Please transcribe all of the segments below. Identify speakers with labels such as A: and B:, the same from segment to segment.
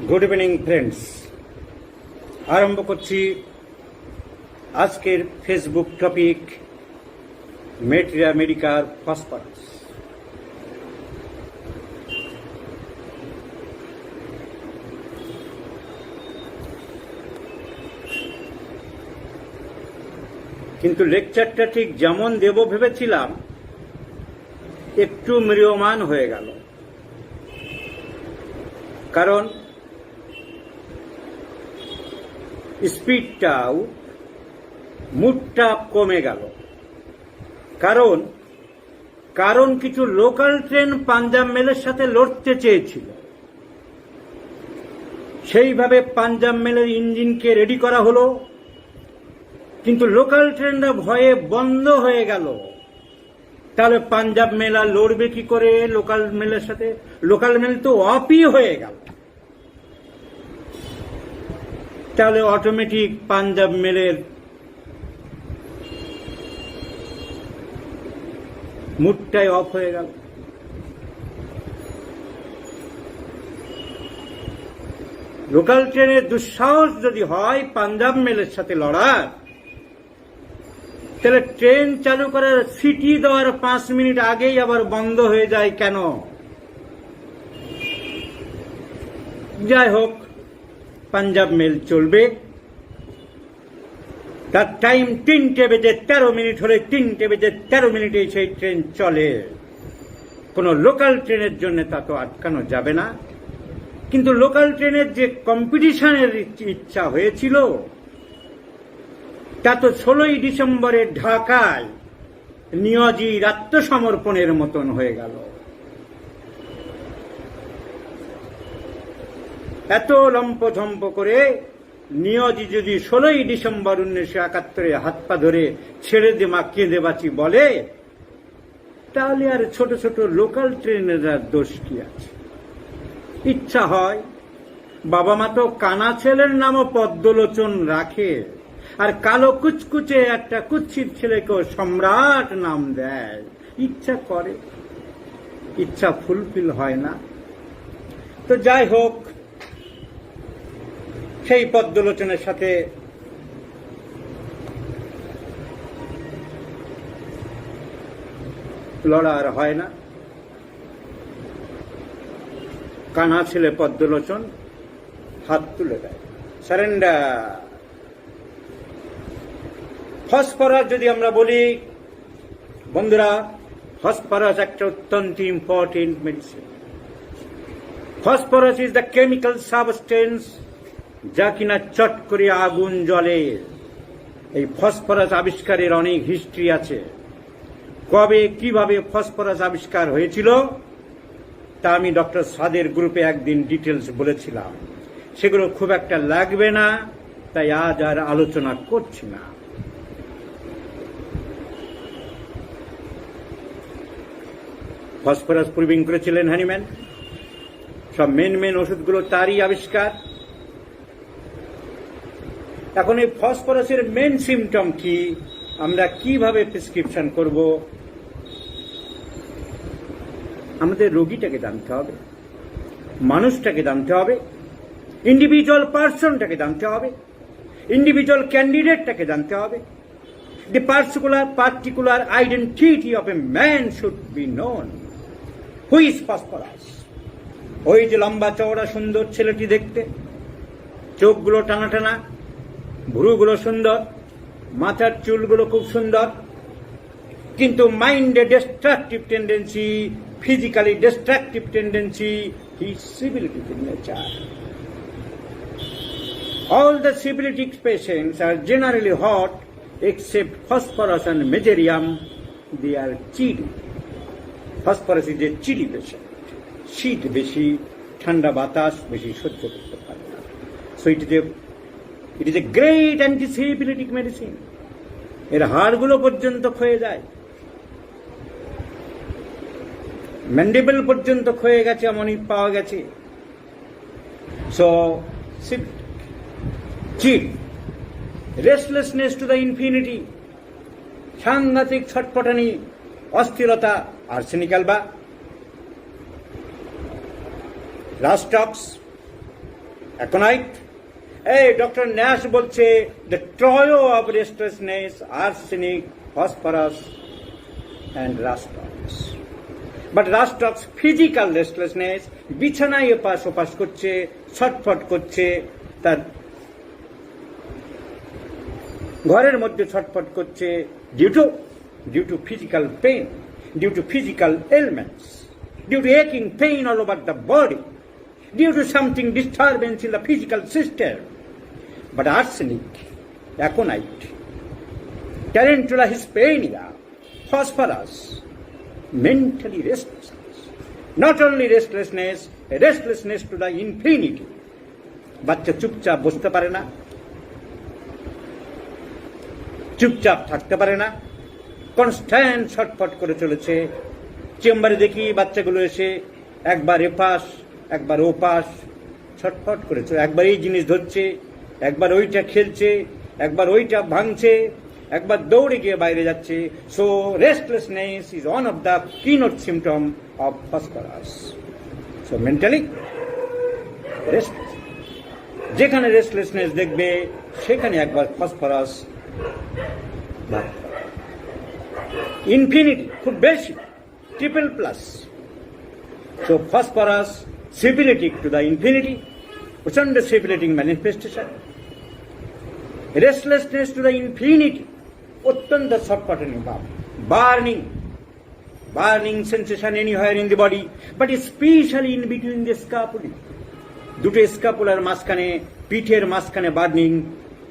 A: Good evening friends, আরম্ভ করছি আজকের Facebook topic materia Medicare phosphorus. কিন্তু লেকচারটা ঠিক যেমন দেব ভেবেছিলাম একটু ম্রিয়মাণ হয়ে গেল, কারণ স্পিডটাও মুডটা কমে গেল। কারণ কিছু লোকাল ট্রেন পাঞ্জাব মেলের সাথে লড়তে চেয়েছিল, সেইভাবে পাঞ্জাব মেলের ইঞ্জিনকে রেডি করা হলো, কিন্তু লোকাল ট্রেনটা ভয়ে বন্ধ হয়ে গেল। তাহলে পাঞ্জাব মেল আর লড়বে কি করে লোকাল মেলের সাথে? লোকাল মেল তো অফই হয়ে গেল। তাহলে অটোমেটিক পাঞ্জাব মেলের মুডটাই অফ হয়ে গেল। লোকাল ট্রেনের দুঃসাহস যদি হয় পাঞ্জাব মেলের সাথে লড়ার, তাহলে ট্রেন চালু করার সিটি দেওয়ার 5 মিনিট আগেই আবার বন্ধ হয়ে যায় কেন? যাই হোক, পাঞ্জাব মেল চলবে। তার টাইম 3:13 হলে 3:13 সেই ট্রেন চলে। কোন লোকাল ট্রেনের জন্য তা তো আটকানো যাবে না। কিন্তু লোকাল ট্রেনের যে কম্পিটিশনের ইচ্ছা হয়েছিল, তা তো 16ই ডিসেম্বরে ঢাকায় নিয়োজির আত্মসমর্পণের মতন হয়ে গেল। এত লম্পঝম্প করে নিয়োজি যদি 16ই ডিসেম্বর 1971 হাত পা ধরে ছেড়ে দে মা কেঁদে বাঁচি বলে, তাহলে আর ছোট ছোট লোকাল ট্রেনের দোষ কি আছে? ইচ্ছা হয়, বাবা মা তো কানা ছেলের নামও পদ্মলোচন রাখে, আর কালো কুচকুচে একটা কুচ্ছিত ছেলেকেও সম্রাট নাম দেয়। ইচ্ছা করে, ইচ্ছা ফুলফিল হয় না। তো যাই হোক, সেই পদ্মলোচনের সাথে লড়ার হয় না। কানা ছেলে পদ্মলোচন হাত তুলে দেয়, সারেন্ডার। ফসফরাস যদি আমরা বলি, বন্ধুরা, ফসফরাস একটা অত্যন্ত important medicine. Phosphorus is the chemical substance যা কিনা চট করে আগুন জ্বলে। এই ফসফরাস আবিষ্কারের অনেক হিস্ট্রি আছে। কবে কিভাবে ফসফরাস আবিষ্কার হয়েছিল তা আমি ডক্টর সাদের গ্রুপে একদিন ডিটেলস বলেছিলাম। সেগুলো খুব একটা লাগবে না, তাই আজ আর আলোচনা করছি না। ফসফরাস প্রুভিং করেছিলেন হ্যানিম্যান। সব মেন ওষুধগুলো তারই আবিষ্কার। এখন এই ফসফরাসের মেন সিমটম কি, আমরা কিভাবে প্রেসক্রিপশন করব? আমাদের রোগীটাকে জানতে হবে, মানুষটাকে জানতে হবে, ইন্ডিভিজুয়াল পার্সনটাকে জানতে হবে, ইন্ডিভিজুয়াল ক্যান্ডিডেটটাকে জানতে হবে। The particular identity of a man should be known. Who is phosphorus? ওই যে লম্বা চওড়া সুন্দর ছেলেটি দেখতে, চোখগুলো টানা টানা, ভ্রুগুলো সুন্দর, মাথার চুলগুলো খুব সুন্দর, কিন্তু মাইন্ডে destructive tendency, physically destructive tendency, his syphilitic nature. All the syphilitic patients are generally hot except phosphorus and megatherium. They are chilly. Phosphorus is a chilly patient. শীত বেশি, ঠান্ডা বাতাস বেশি সহ্য করতে পারে না। So it is a great anti-syphilitic medicine. এর হাড়গুলো পর্যন্ত ক্ষয়ে যায়, ম্যান্ডিবল পর্যন্ত ক্ষয়ে গেছে, এমনই পাওয়া গেছে। So chill, restlessness to the infinity, সাংঘাতিক ছটপটানি, অস্থিরতা, আর্সেনিক অ্যালবা, রাস্টক্স, অ্যাকোনাইট। এই ডক্টর ন্যাশ বলছে the trio of restlessness, arsenic, phosphorus and Rhus tox. But Rhus tox physical restlessness, বিছানায় এপাশ ওপাশ করছে, ছটফট করছে, তার ঘরের মধ্যে ছটফট করছে due to physical pain, due to physical ailments, due to aching pain all over the body, due to something disturbance in the physical system. But arsenic, aconite, tarantula hispania, phosphorus, mentally restlessness. Not only restlessness, a restlessness to the infinity. বাচ্চা চুপচাপ বসতে পারে না, চুপচাপ থাকতে পারে না, constant ছটফট করে চলেছে। চেম্বারে দেখি বাচ্চাগুলো এসে একবার এপাশ একবার ওপাশ ছটফট করেছে, একবার এই জিনিস ধরছে, একবার ওইটা খেলছে, একবার ওইটা ভাঙছে, একবার দৌড়ে গিয়ে বাইরে যাচ্ছে। So restlessness is one of the keynote symptom of phosphorus. So mentally restless, যেখানে রেস্টলেসনেস দেখবে সেখানে একবার ফসফরাস, ইনফিনিটি খুব বেশি, triple plus. So phosphorus syphilitic to the infinity, প্রচন্ড syphilitic manifestation. Restlessness to the infinity, অত্যন্ত ছটপটানি ভাব, burning sensation anywhere in the body, but specially in between the scapulae, দুটো স্কাপুলার মাঝখানে, পিঠের মাঝখানে burning,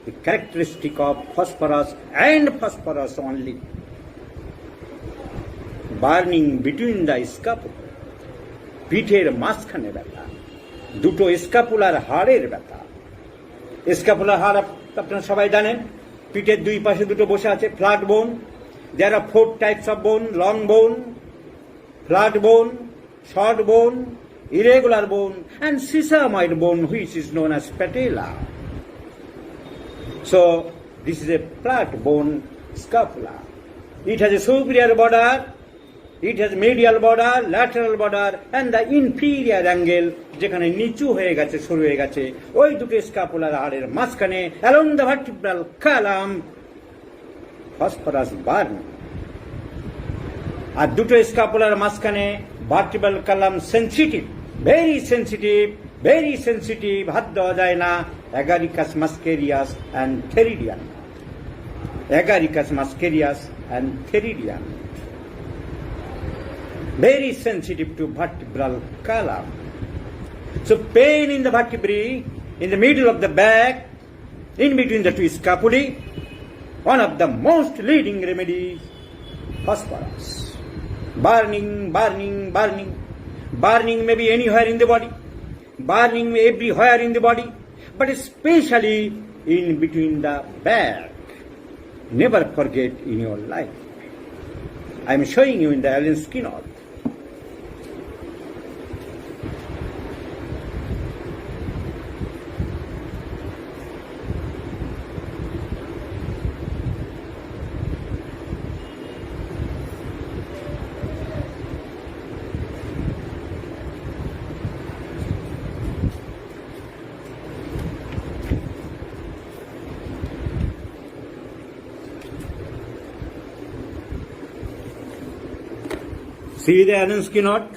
A: the characteristic of phosphorus and phosphorus only. Burning between the scapula, পিঠের মাঝখানে ব্যথা, দুটো স্কাপুলার হাড়ের ব্যথা। স্কাপুলার হাড় আপনারা সবাই জানেন, পিঠের দুই পাশে দুটো বসে আছে, ফ্ল্যাট বোন। There are 4 types of bone: long bone, flat bone, short bone, irregular bone, and sesamoid bone, which is known as patella. So this is a flat bone scapula. It has a superior border, it has medial border, lateral border, and the inferior angle, যেখানে নিচু হয়ে গেছে, সরু হয়ে গেছে, ওই দুটো স্কাপুলার হাড়ের মাঝখানে along the vertebral column phosphorus burn। আর দুটো স্কাপুলার মাঝখানে vertebral column sensitive, very sensitive, হাত দেওয়া যায় না। Agaricus muscarius and theridian. Agaricus muscarius and theridian. Very sensitive to vertebral column. So pain in the vertebrae, in the middle of the back, in between the two scapulae, one of the most leading remedies, phosphorus. Burning may be anywhere in the body, burning everywhere in the body, but especially in between the back. Never forget in your life. I am showing you in the Allen Skinner. See the Adamski knot?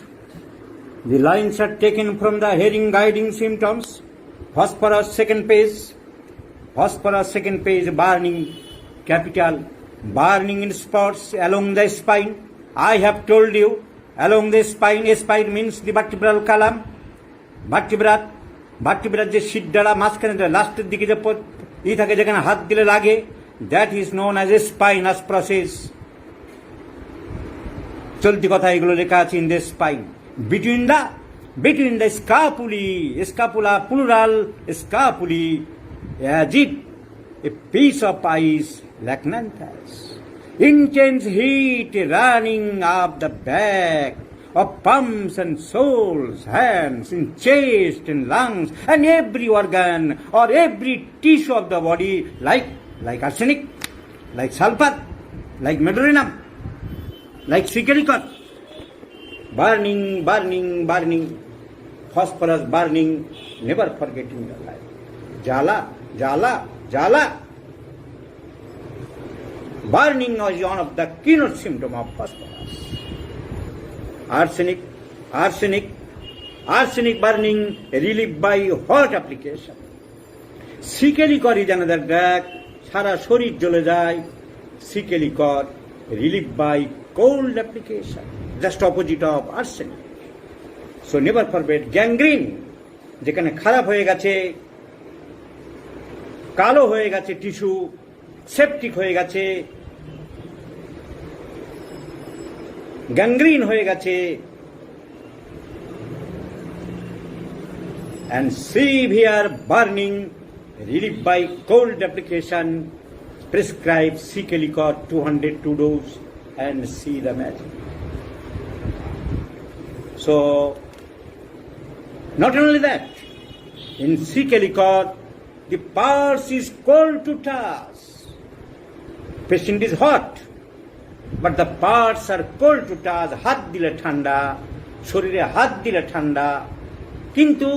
A: The lines are taken from the hearing guiding symptoms. Phosphorus second page, burning capital, burning in spots along the spine. I have told you, along the spine, spine means the vertebral column, vertebra যে শিরদাঁড়া মাঝখানে লাস্টের দিকে যে থাকে, যেখানে হাত দিলে লাগে, that is known as a spinous process. চলতি কথা এগুলো লেখা আছে in the spine, between the scapula, plural scapulae, as if a piece of ice like Nanthas. Intense heat running up the back of palms and soles, hands, in chest and lungs, and every organ or every tissue of the body, like arsenic, like sulfur, like medullarium, like silicon. Burning. phosphorus burning, never forget in your life. Jala, jala, jala. Burning is one of the keynote symptom of phosphorus. Arsenic, arsenic, arsenic burning relieved by hot application. Sicalicor is another drug. সারা শরীর জ্বলে যায়, সিকেলিকর relieve by cold application, just opposite of arsenic. So never forget gangrene, যেখানে খারাপ হয়ে গেছে, কালো হয়ে গেছে টিস্যু, সেপটিক হয়ে গেছে, গ্যাংগ্রিন হয়ে গেছে, and severe burning relieved by cold application, prescribe Sicalicor 202 dose and see the magic. So, not only that, in Sicalicor, the pulse is cold to touch. Patient is hot, but the parts are cold to touch. হাত দিলে ঠান্ডা, শরীরে হাত দিলে ঠান্ডা, কিন্তু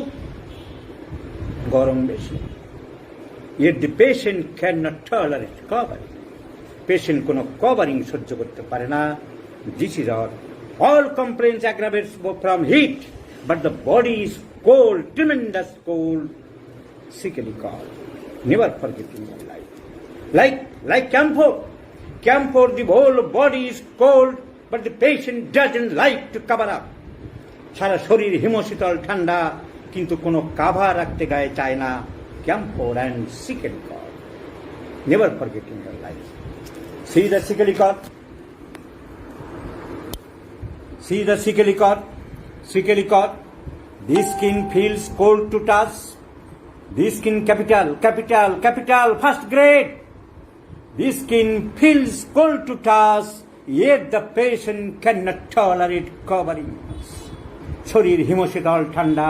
A: গরম বেশি। Yet the patient cannot tolerate covering. Patient কোনো covering সহ্য করতে পারে না। This is all complaints aggravates from heat, but the body is cold, tremendous cold. Sicalicor, never forget in your life. Like camphor. Camphor, the whole body is cold, but the patient doesn't like to cover up. সারা শরীর হিমশীতল ঠান্ডা, কিন্তু কোনো cover রাখতে গায়ে চায় না। Camphor and Sicalicor, never forget in your life. See the Sicalicor. See the Sicalicor. Sicalicor. The skin feels cold to touch. The skin capital, first grade. The skin feels cold to touch, yet the patient cannot tolerate coverings. শরীর হিমশীতল ঠান্ডা,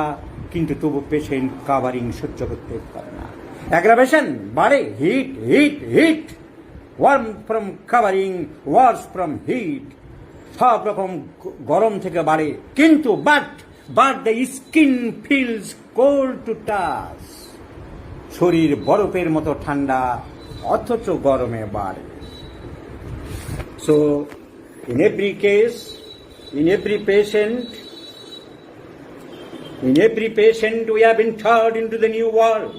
A: কিন্তু তবু patient covering সহ্য করতে পারে না। Aggravation বাড়ে, heat, warm from covering, worse from heat. সব রকম গরম থেকে বাড়ে, কিন্তু but the skin feels cold to touch. শরীর বরফের মতো ঠান্ডা, অথচ গরমে বাড়ে। So in every case, in every patient we have been turned into the new world.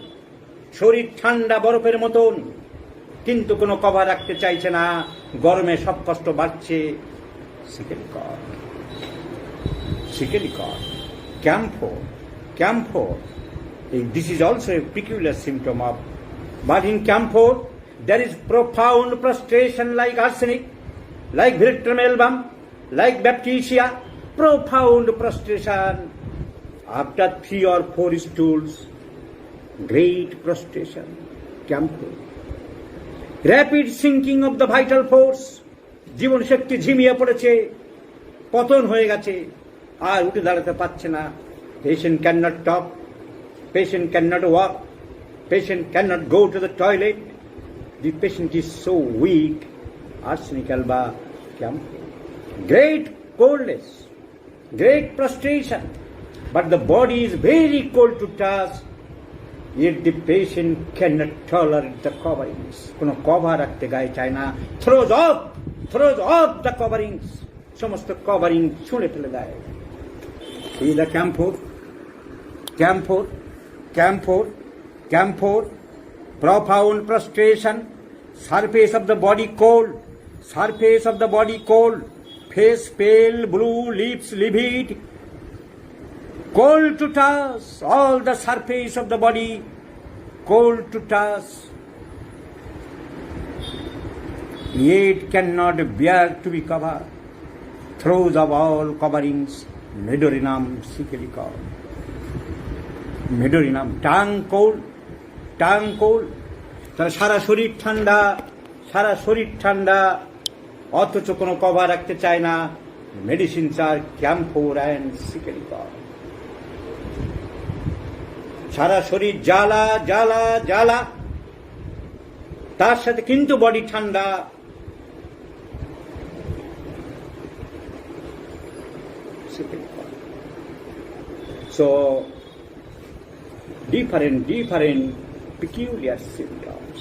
A: শরীর ঠান্ডা বরফের মতন, কিন্তু কোনো কভার রাখতে চাইছে না, গরমে সব কষ্ট বাড়ছে। Sicalicor, camphor. This is also a peculiar symptom of, but in camphor there is profound prostration like arsenic, like Vertremelbum, like Baptisia, profound prostration. After 3 or 4 stools, great prostration, camphor. Rapid sinking of the vital force, জীবন শক্তি ঝিমিয়ে পড়েছে, পতন হয়ে গেছে, আর উঠে দাঁড়াতে পারছে না। Patient cannot talk, patient cannot walk, patient cannot go to the toilet. The patient is so weak. Arsenic alba, camphor. Great coldness, great prostration, but the body is very cold to touch, yet the patient cannot tolerate the coverings. কোনো cover রাখতে গায়ে চায় না, throws off the coverings. সমস্ত covering ছুঁড়ে ফেলে দেয়। See the camphor, profound prostration, surface of the body cold, face pale, blue, lips livid, cold to touch, all the surface of the body cold to touch, yet cannot bear to be covered. Throws of all coverings, Medorinum Sicalicor. Medorinum, tongue cold. তাহলে সারা শরীর ঠান্ডা, অথচ কোনো cover রাখতে চায় না। Medicine R ক্যাম্ফোর and সিকেলিকর। সারা শরীর জ্বালা, তার সাথে কিন্তু বডি ঠান্ডা। So different peculiar symptoms.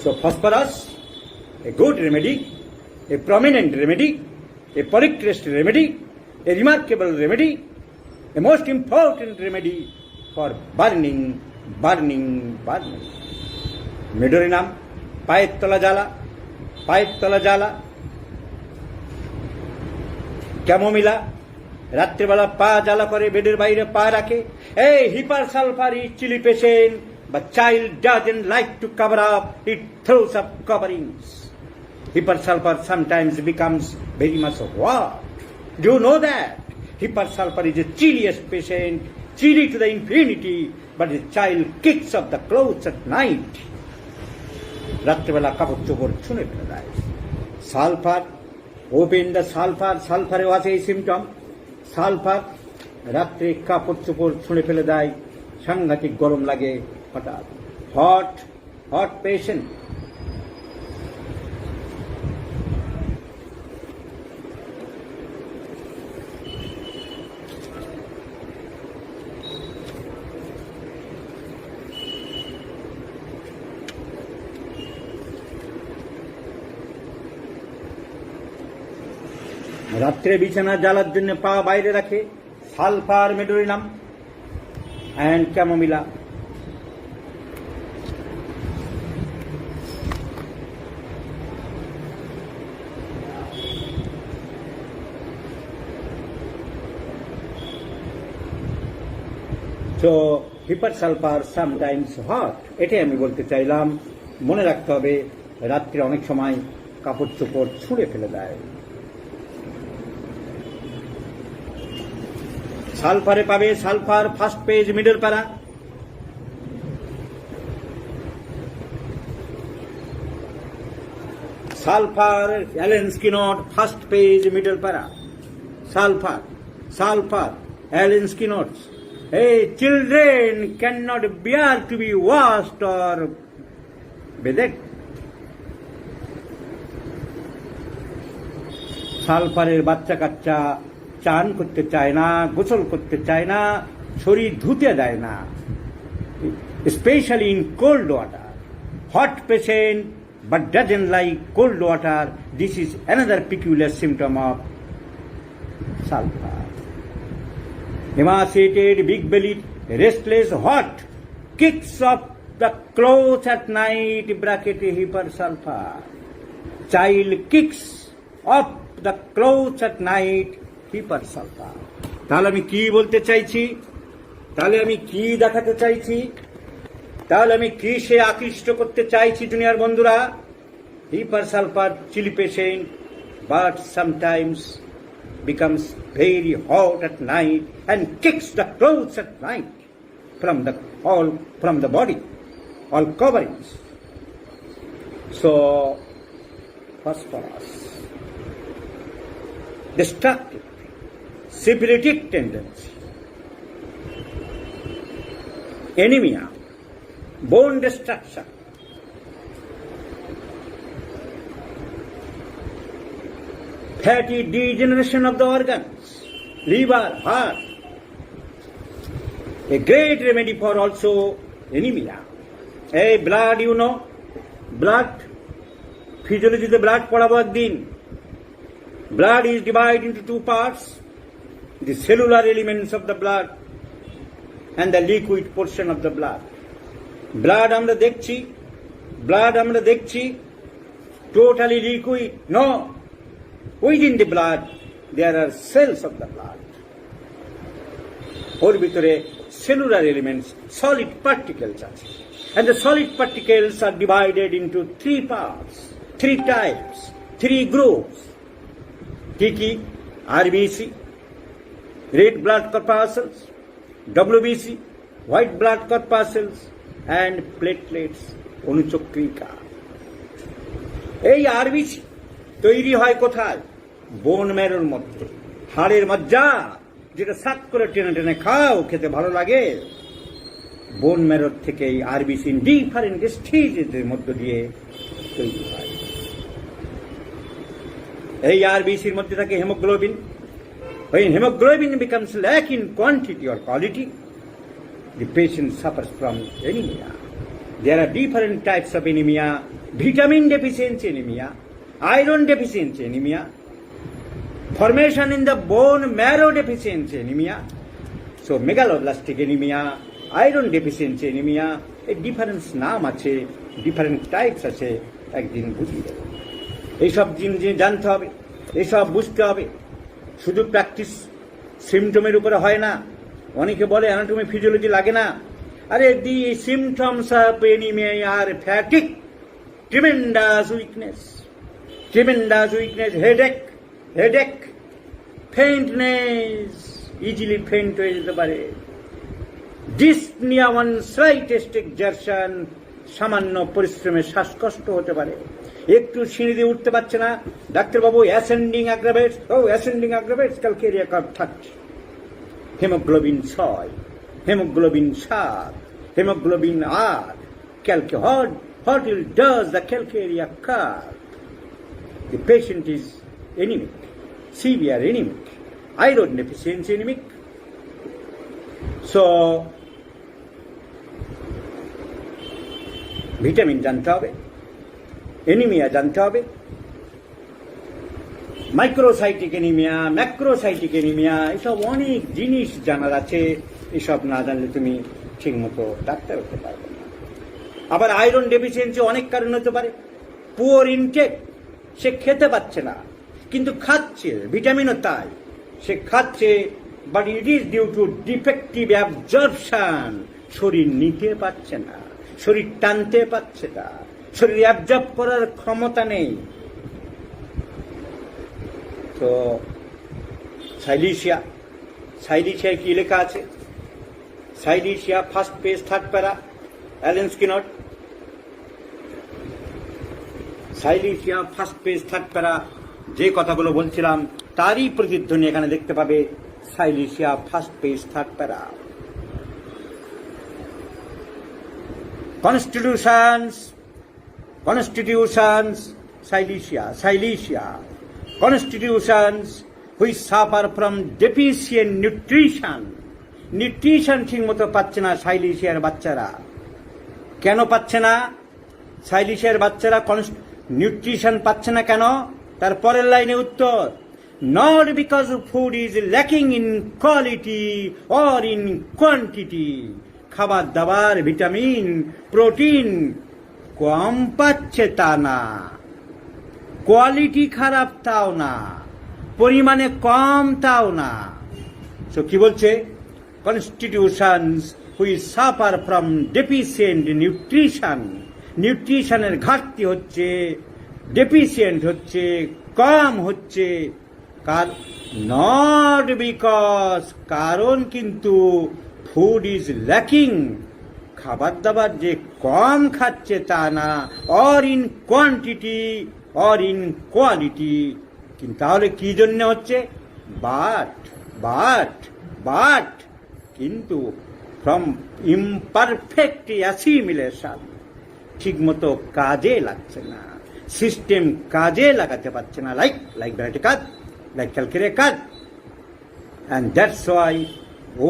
A: So phosphorus, a good remedy, a prominent remedy, a polycrest remedy, a remarkable remedy, a most important remedy for burning. মেডোরি নাম, পায়ের তলা জ্বালা, ক্যামোমিলা, রাত্রিবেলা পা জ্বালা করে বেডের বাইরে পা রাখে। এই hepar sulphur is chilli patient, but child doesn't like to cover up, it throws up coverings. Hyper sulfur sometimes becomes very much what? Do you know that? Hyper sulfur is the chilliest patient, chilly to the infinity, but the child kicks up the clothes at night. রাত্রিবেলা কাপড় চোপড় ছুঁড়ে ফেলে দেয়। Sulphur, open the সালফারেও আছে এই symptom. Sulphur রাত্রে কাপড় চোপড় ছুঁড়ে ফেলে দেয়, সাংঘাতিক গরম লাগে হঠাৎ। হট পেশেন্ট, রাত্রে বিছানা জ্বালার জন্য পা বাইরে রাখে। Sulphur, medorrhinum and chamomilla. So hyper sulfur sometimes hot, এটাই আমি বলতে চাইলাম। মনে রাখতে হবে রাত্রে অনেক সময় কাপড় চোপড় ছুঁড়ে ফেলে দেয়। সালফারে পাবে sulphur, first page, middle para. Sulphur, Allen keynote, first page, middle para. Sulphur, Allen keynote. Hey, children cannot bear to be washed or bathed. সালফারের বাচ্চা কাচ্চা চান করতে চায় না, গোসল করতে চায় না, শরীর ধুতে দেয় না, specially in cold water. Hot patient but doesn't like cold water. This is another peculiar symptom of sulfur. Emaciated, big-bellied, restless, hot, kicks up the clothes at night, bracket hyper sulfur. Child kicks up the clothes at night, hyper sulfur. তাহলে আমি কি বলতে চাইছি? তাহলে আমি কি দেখাতে চাইছি? তাহলে আমি কি সে আকৃষ্ট করতে চাইছি দুনিয়ার বন্ধুরা? hyper sulfur chilly patient, but sometimes becomes very hot at night and kicks the clothes at night from the body, all coverings. So phosphorus, destructive, syphilitic tendency, anemia, bone destruction, fatty degeneration of the organs, liver, heart. A great remedy for also anemia. Blood, you know, blood, physiology the blood পড়াবো একদিন। Blood is divided into two parts, the cellular elements of the blood and the liquid portion of the blood. Blood আমরা দেখছি totally liquid. No. Within the blood, there are cells of the blood. ওর ভিতরে cellular elements, solid particles আছে. And the solid particles are divided into three parts, three types, three groups. কি? RBC, red blood corpuscles, WBC, white blood corpuscles, and platelets, অনুচক্রিকা। এই RBC তৈরি হয় কোথায়? বোন ম্যারোর মধ্যে, হাড়ের মজ্জা, যেটা সাত করে টেনে টেনে খাও, খেতে ভালো লাগে। বোন ম্যারোর থেকে এই আরবিসি ডিফারেন্ট স্টেজের মধ্য দিয়ে তৈরি হয়। এই আরবিসির মধ্যে থাকে haemoglobin. When hemoglobin becomes lack in quantity or quality, the patient suffers from anemia. There are different types of anemia: vitamin deficiency anemia, iron deficiency anemia, formation in the bone marrow deficiency anemia. So megaloblastic anemia, iron deficiency anemia, a different নাম আছে, different types আছে, একদিন বুঝিয়ে দেব। এইসব জিনিস জানতে হবে, এইসব বুঝতে হবে। শুধু প্র্যাকটিস সিমটমের উপরে হয় না। অনেকে বলে অ্যানাটমি ফিজিওলজি লাগে না। আরে দি সিমটমস অফ এনিমিয়া আর fatigue, tremendous weakness, headache, faintness, easily faint হয়ে যেতে পারে, ডিসনিয়া, ওয়ান স্লাইটেস্ট এক্সারশন, সামান্য পরিশ্রমে শ্বাসকষ্ট হতে পারে, একটু সিঁড়ি দিয়ে উঠতে পারছে না, ডাক্তারবাবু ascending aggravates, calcarea curve 30, haemoglobin 6, haemoglobin 7, haemoglobin 8, what will does the calcaria curve? The patient is anemic, severe anemic, iron deficiency anemic. So vitamin জানতে হবে, এনিমিয়া জানতে হবে, মাইক্রোসাইটিক এনিমিয়া, ম্যাক্রোসাইটিক এনিমিয়া, এসব অনেক জিনিস জানার আছে। এসব না জানলে তুমি ঠিক মতো ডাক্তার হতে পারবে না। আবার আয়রন ডেফিসিয়েন্সি অনেক কারণ হতে পারে। পুয়ার ইনটেক, সে খেতে পাচ্ছে না কিন্তু খাচ্ছে, ভিটামিনও তাই, সে খাচ্ছে, but it is due to defective absorption. শরীর নিতে পারছে না, শরীর টানতে পারছে না, শরীর অ্যাবজর্ব করার ক্ষমতা নেই। তো সাইলিশিয়ায় কি লেখা আছে? Silicea, first page, third para, Allen Skinner. Silicea, first page, third para, যে কথাগুলো বলছিলাম তারই প্রতিধ্বনি এখানে দেখতে পাবে। Silicea, first page, third para. Constitutions, Silesia, constitutions which suffer from deficient nutrition. Nutrition ঠিক মতো পাচ্ছে না সাইলিশিয়ার বাচ্চারা। কেন পাচ্ছে না সাইলিশিয়ার বাচ্চারা? নিউট্রিশন পাচ্ছে না কেন? তার পরের লাইনে উত্তর, not because food is lacking in quality or in quantity. খাবার দাবার, ভিটামিন, প্রোটিন কম পাচ্ছে তা না, কোয়ালিটি খারাপ তাও না, পরিমাণে কম তাও না। সো কি বলছে? Constitutions which suffer from deficient nutrition, নিউট্রিশনের ঘাটতি হচ্ছে, ডেফিসিয়েন্ট হচ্ছে, কম হচ্ছে। নট বিকজ, কারণ কিন্তু ফুড ইজ ল্যাকিং, খাবার দাবার যে কম খাচ্ছে তা না, or in quantity or in quality. কিন্তু তাহলে কি জন্য হচ্ছে? বাট কিন্তু ফ্রম ইমপারফেক্ট অ্যাসিমিলেশন, ঠিক মতো কাজে লাগছে না, সিস্টেম কাজে লাগাতে পারছে না, like baryta carb, like calcarea carb. And that's why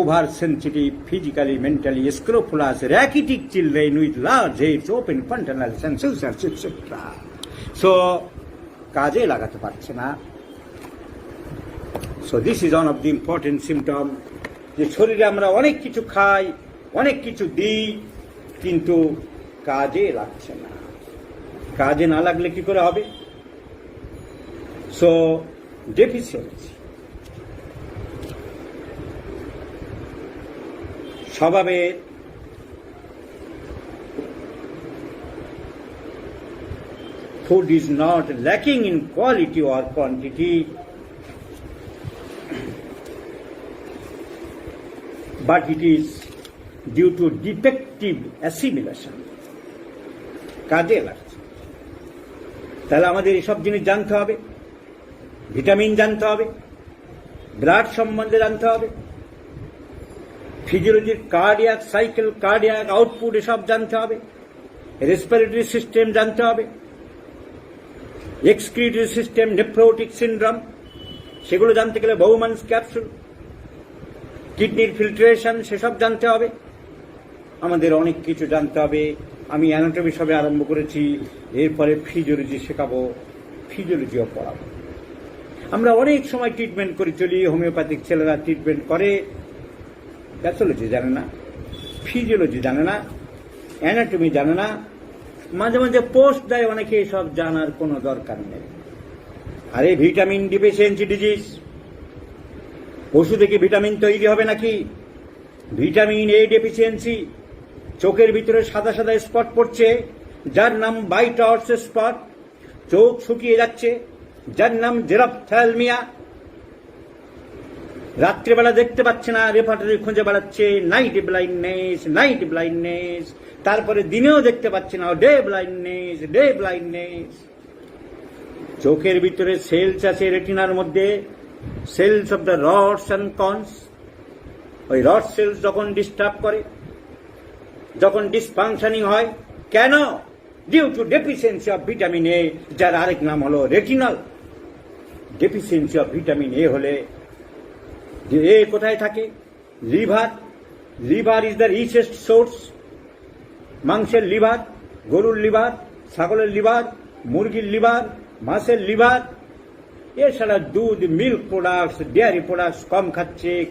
A: oversensitive, physically, mentally scrofulous, rachitic children with large heads, open fontanelles and saucers, etc. So, কাজে লাগাতে পারছে না। So, this is one of the important symptom, যে শরীরে আমরা অনেক কিছু খাই, অনেক কিছু দিই, কিন্তু কাজে লাগছে না। কাজে না লাগলে কি করে হবে? So, deficiency. স্বভাবে food is not lacking in quality or quantity, but it is due to defective assimilation. কাজে লাগছে। তাহলে আমাদের এসব জিনিস জানতে হবে, ভিটামিন জানতে হবে, ব্লাড সম্বন্ধে জানতে হবে, ফিজিওলজির কার্ডিয়াক সাইকেল, কার্ডিয়াক আউটপুট এসব জানতে হবে, রেসপিরেটরি সিস্টেম জানতে হবে, এক্সক্রিটরি সিস্টেম, নেফ্রোটিক সিন্ড্রোম, সেগুলো জানতে গেলে বহুমানস ক্যাপসুল, কিডনির ফিল্ট্রেশন, সেসব জানতে হবে। আমাদের অনেক কিছু জানতে হবে। আমি অ্যানাটমি সবে আরম্ভ করেছি, এরপরে ফিজিওলজি শেখাবো, ফিজিওলজিও পড়াবো। আমরা অনেক সময় ট্রিটমেন্ট করে চলি, হোমিওপ্যাথিক ছেলেরা ট্রিটমেন্ট করে, প্যাথোলজি জানে না, ফিজিওলজি জানে না, অ্যানাটমি জানে না, মাঝে মাঝে পোস্ট দেয় অনেকে, এসব জানার কোনো দরকার নেই। আরে ভিটামিন ডিফিসিয়েন্সি ডিজিজ, ওষুধে কি ভিটামিন তৈরি হবে নাকি? ভিটামিন এ ডেফিসিয়েন্সি, চোখের ভিতরে সাদা সাদা স্পট পড়ছে, যার নাম হোয়াইট হর্স স্পট, চোখ শুকিয়ে যাচ্ছে, যার নাম জেরপ্থ্যালমিয়া, রাত্রিবেলা দেখতে পাচ্ছে না, রেপার্টরি খুঁজে বেড়াচ্ছে, নাইট ব্লাইন্ডনেস, নাইট ব্লাইন্ডনেস, তারপরে দিনেও দেখতে পাচ্ছে না, ডে ব্লাইন্ডনেস, ডে ব্লাইন্ডনেস। চোখের ভিতরে সেলস আছে রেটিনার মধ্যে, cells of the rods and cones. ওই রড সেলস যখন ডিস্টার্ব করে, যখন ডিসফাংশনিং হয়, কেন? Due to deficiency of vitamin A, যার আরেক নাম হলো retinal. Deficiency of vitamin A হলে, যে এ কোথায় থাকে? Liver. Liver is the richest source. মাংসের লিভার, গরুর লিভার, ছাগলের লিভার, মুরগির লিভার, মাছের লিভার। এছাড়া দুধ, মিল্ক প্রোডাক্টস, ডেয়ারি প্রোডাক্টস কম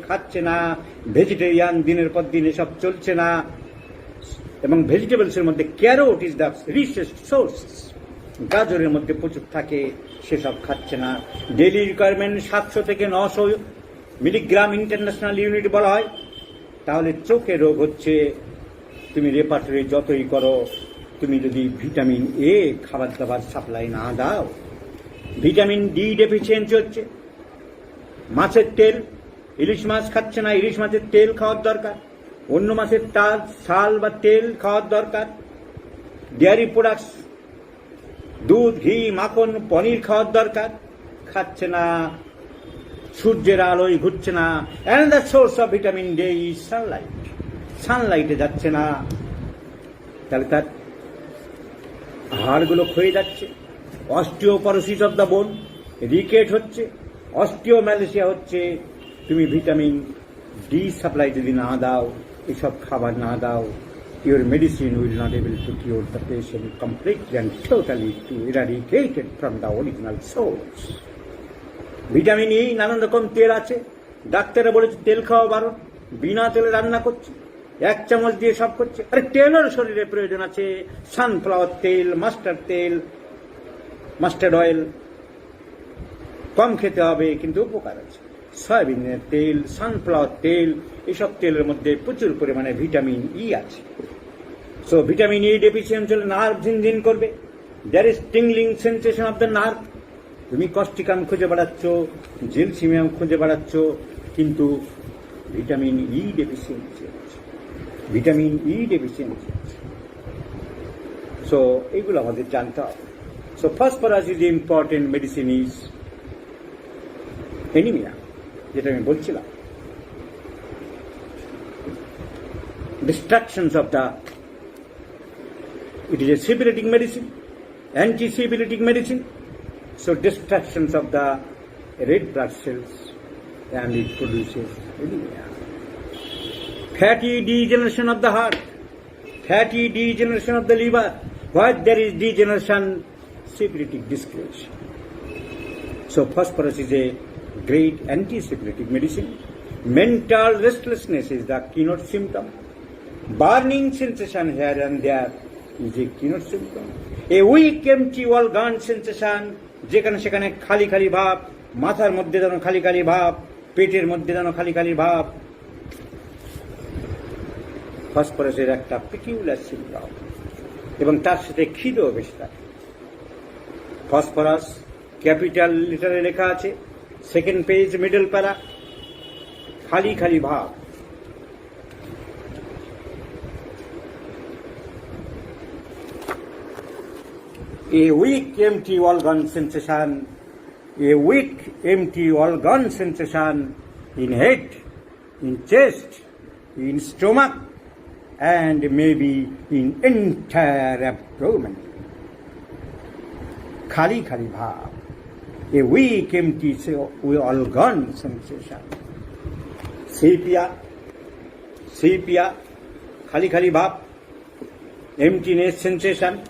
A: খাচ্ছে না, ভেজিটেরিয়ান দিনের পর দিন এসব চলছে না। এবং ভেজিটেবলসের মধ্যে carrot is the richest source, গাজরের মধ্যে প্রচুর থাকে, সেসব খাচ্ছে না। ডেইলি রিকোয়ারমেন্ট 700 থেকে 900 মিলিগ্রাম ইন্টারন্যাশনাল ইউনিট বলা হয়। তাহলে চোখে রোগ হচ্ছে, তুমি রেপার্টরি যতই করো, তুমি যদি ভিটামিন এ খাবার দাবার সাপ্লাই না দাও। ভিটামিন ডি ডেফিসিয়েন্সি হচ্ছে, মাছের তেল, ইলিশ মাছ খাচ্ছে না, ইলিশ মাছের তেল খাওয়ার দরকার, অন্য মাছের ছাল বা তেল খাওয়ার দরকার। ডেয়ারি প্রোডাক্টস, দুধ, ঘি, মাখন, পনির খাওয়ার দরকার, খাচ্ছে না। সূর্যের আলোয় ঘুরছে না। Another source of vitamin D is sunlight. সানলাইটে যাচ্ছে না, তাহলে তার হাড়গুলো ক্ষয়ে যাচ্ছে। Osteoporosis of the bone, rickets হচ্ছে, অস্টিওম্যালেসিয়া হচ্ছে। তুমি ভিটামিন ডি সাপ্লাই যদি না দাও, এসব খাবার না দাও, your medicine will not able to cure the patient completely and totally to eradicate it from the original source. Vitamin E নানান রকম তেল আছে, ডাক্তাররা বলেছে তেল খাওয়া বারণ, বিনা তেলে রান্না করছে, 1 চামচ দিয়ে সব করছে। আরে তেলের শরীরে প্রয়োজন আছে, সানফ্লাওয়ার তেল, মাস্টার্ড অয়েল কম খেতে হবে, কিন্তু উপকার আছে। সয়াবিনের তেল, সানফ্লাওয়ার তেল, এসব তেলের মধ্যে প্রচুর পরিমাণে ভিটামিন ই আছে। সো ভিটামিন ই ডেফিসিয়েন্সি হলে নার্ভ ঝিনঝিন করবে, there is tingling sensation of the nerve. তুমি কস্টিকাম খুঁজে বেড়াচ্ছ, জিলসিমিয়াম খুঁজে বেড়াচ্ছ, কিন্তু ভিটামিন ই ডেফিসিয়েন্সি আছে, ভিটামিন ই ডেফিসিয়েন্সি আছে। সো এইগুলো আমাদের জানতে হবে। So phosphorus is important medicine is anaemia, যেটা আমি বলছিলাম। Destructions of the, it is a syphilitic medicine, anti-syphilitic medicine. So destructions of the red blood cells, and it produces anemia. Fatty degeneration of the heart, fatty degeneration of the liver. Where there is degeneration, syphilitic discretion. So phosphorus is a great anti-syphilitic medicine. Mental restlessness is the keynote symptom. Burning sensation here and there is a keynote symptom. A weak empty organ sensation, যেখানে সেখানে খালি খালি ভাব, মাথার মধ্যে যেন খালি খালি ভাব, পেটের মধ্যে যেন খালি খালি ভাব, ফসফরাসের একটা পিকিউলার সিম্পটম। এবং তার সাথে খিদেও বেশি থাকে। ফসফরাস ক্যাপিটাল লেটারে লেখা আছে, 2nd পেজ, মিডল প্যারা, খালি খালি ভাব। A weak empty organ sensation, a weak empty organ sensation in head, in chest, in stomach, and maybe in entire abdomen. খালি খালি ভাব। A weak, empty, all gone sensation. Sepia, khali bhab, emptiness sensation.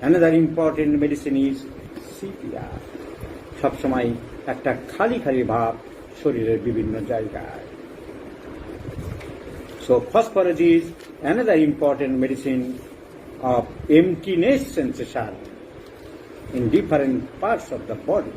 A: Another important medicine is sepia. সব সময় একটা খালি ভাব শরীরের বিভিন্ন জায়গায়। So phosphorus is another important medicine of emptiness sensation in different parts of the body.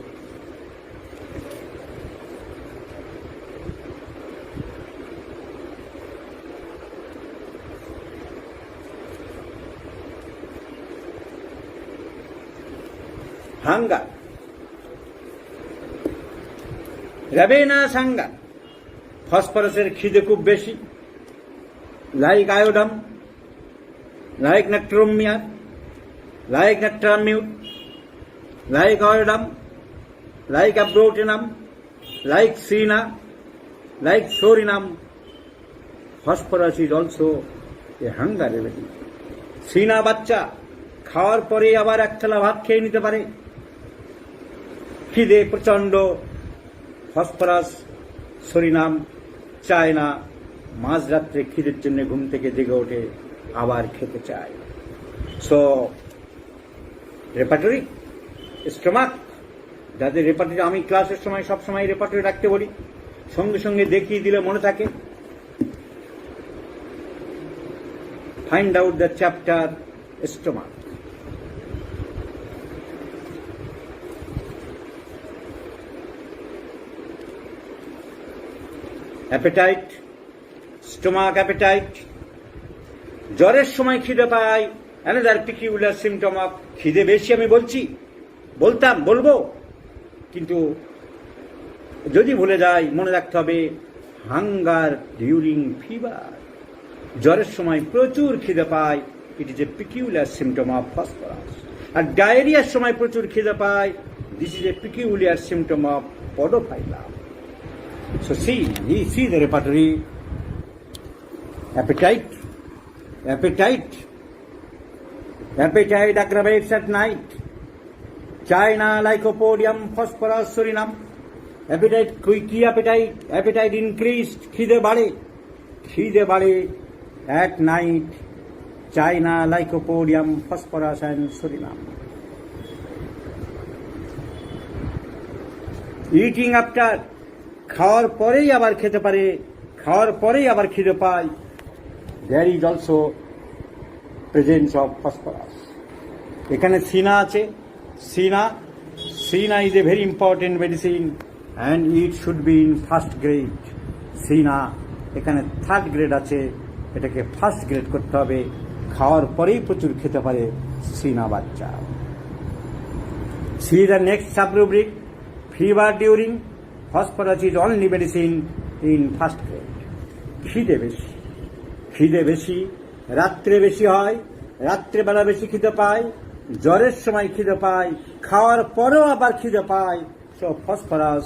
A: Hunger, ravenous hunger, phosphorus-এর খিদে খুব বেশি, like iodine, like natrium, like natramute, like iodine, like abrotinum, like sina, like sorinum. Phosphorus is also a hunger remedy. সিনা বাচ্চা খাওয়ার পরে আবার এক থালা ভাত খেয়ে নিতে পারে, খিদে প্রচন্ড, ফসফরাস সরিনাম চায় না, মাঝরাত্রে খিদের জন্য ঘুম থেকে জেগে ওঠে, আবার খেতে চায়। সো রেপার্টরি স্টোমাক, যাদের রেপার্টরি, আমি ক্লাসের সময় সব সময় রেপার্টরি রাখতে বলি, সঙ্গে সঙ্গে দেখিয়ে দিলে মনে থাকে। Find out the chapter stomach. Appetite, stomach appetite, জ্বরের সময় খিদে পায়, অ্যানাদার পিকিউলার সিমটম অফ খিদে বেশি। আমি বলবো, কিন্তু যদি ভুলে যাই মনে রাখতে হবে হাঙ্গার ডিউরিং ফিভার, জ্বরের সময় প্রচুর খিদে পায়, it is a peculiar symptom of phosphorus. আর ডায়রিয়ার সময় প্রচুর খিদে পায়, this is a peculiar symptom of podophyllum. So see the repertory. Appetite aggravates at night. China, Lycopodium, Phosphorus, Surinam. Appetite increased. খিদে বাড়ে at night. China, Lycopodium, Phosphorus and Surinam. Eating after, খাওয়ার পরেই আবার খেতে পারে, খাওয়ার পরেই আবার খিদে পায়, there is also presence of phosphorus. এখানে সিনা আছে, cina is a very important medicine and it should be in first grade. Cina এখানে থার্ড গ্রেড আছে, এটাকে ফার্স্ট গ্রেড করতে হবে। খাওয়ার পরেই প্রচুর খেতে পারে সিনা বাচ্চা। See the next subrubric, fever during, phosphorus is only medicine in first grade. খিদে বেশি, রাত্রে বেশি হয়, রাত্রেবেলা বেশি খিদে পায়, জ্বরের সময় খিদে পায়, খাওয়ার পরেও আবার খিদে পায়। So phosphorus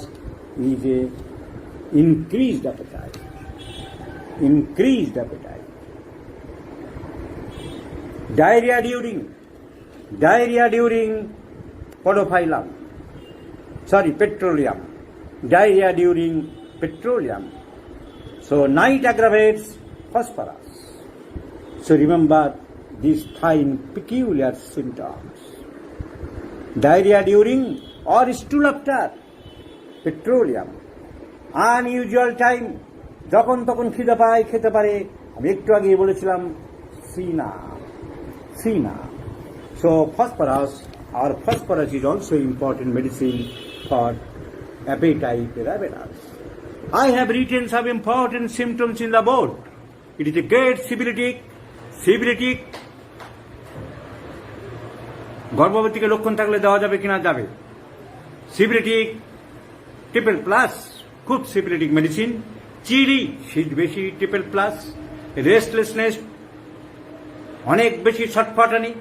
A: is a increased appetite. Diarrhea during petroleum. Diarrhea during petroleum. So night aggravates phosphorus. So remember these 5 peculiar symptoms. Diarrhea during or stool after petroleum. Unusual time, যখন তখন খিদে পায়, খেতে পারে। আমি একটু আগে বলেছিলাম সিনা। So phosphorus is also important medicine for appetite ravenous. I have written some important symptoms in the board. It is a great syphilitic. গর্ভবতীকে লক্ষণ থাকলে দেওয়া যাবে কিনা? যাবে। সিফিলিটিক ট্রিপল প্লাস, খুব সিফিলিটিক মেডিসিন। চিলি, শীত বেশি, ট্রিপল প্লাস। রেস্টলেসনেস, অনেক বেশি ছটফটানি,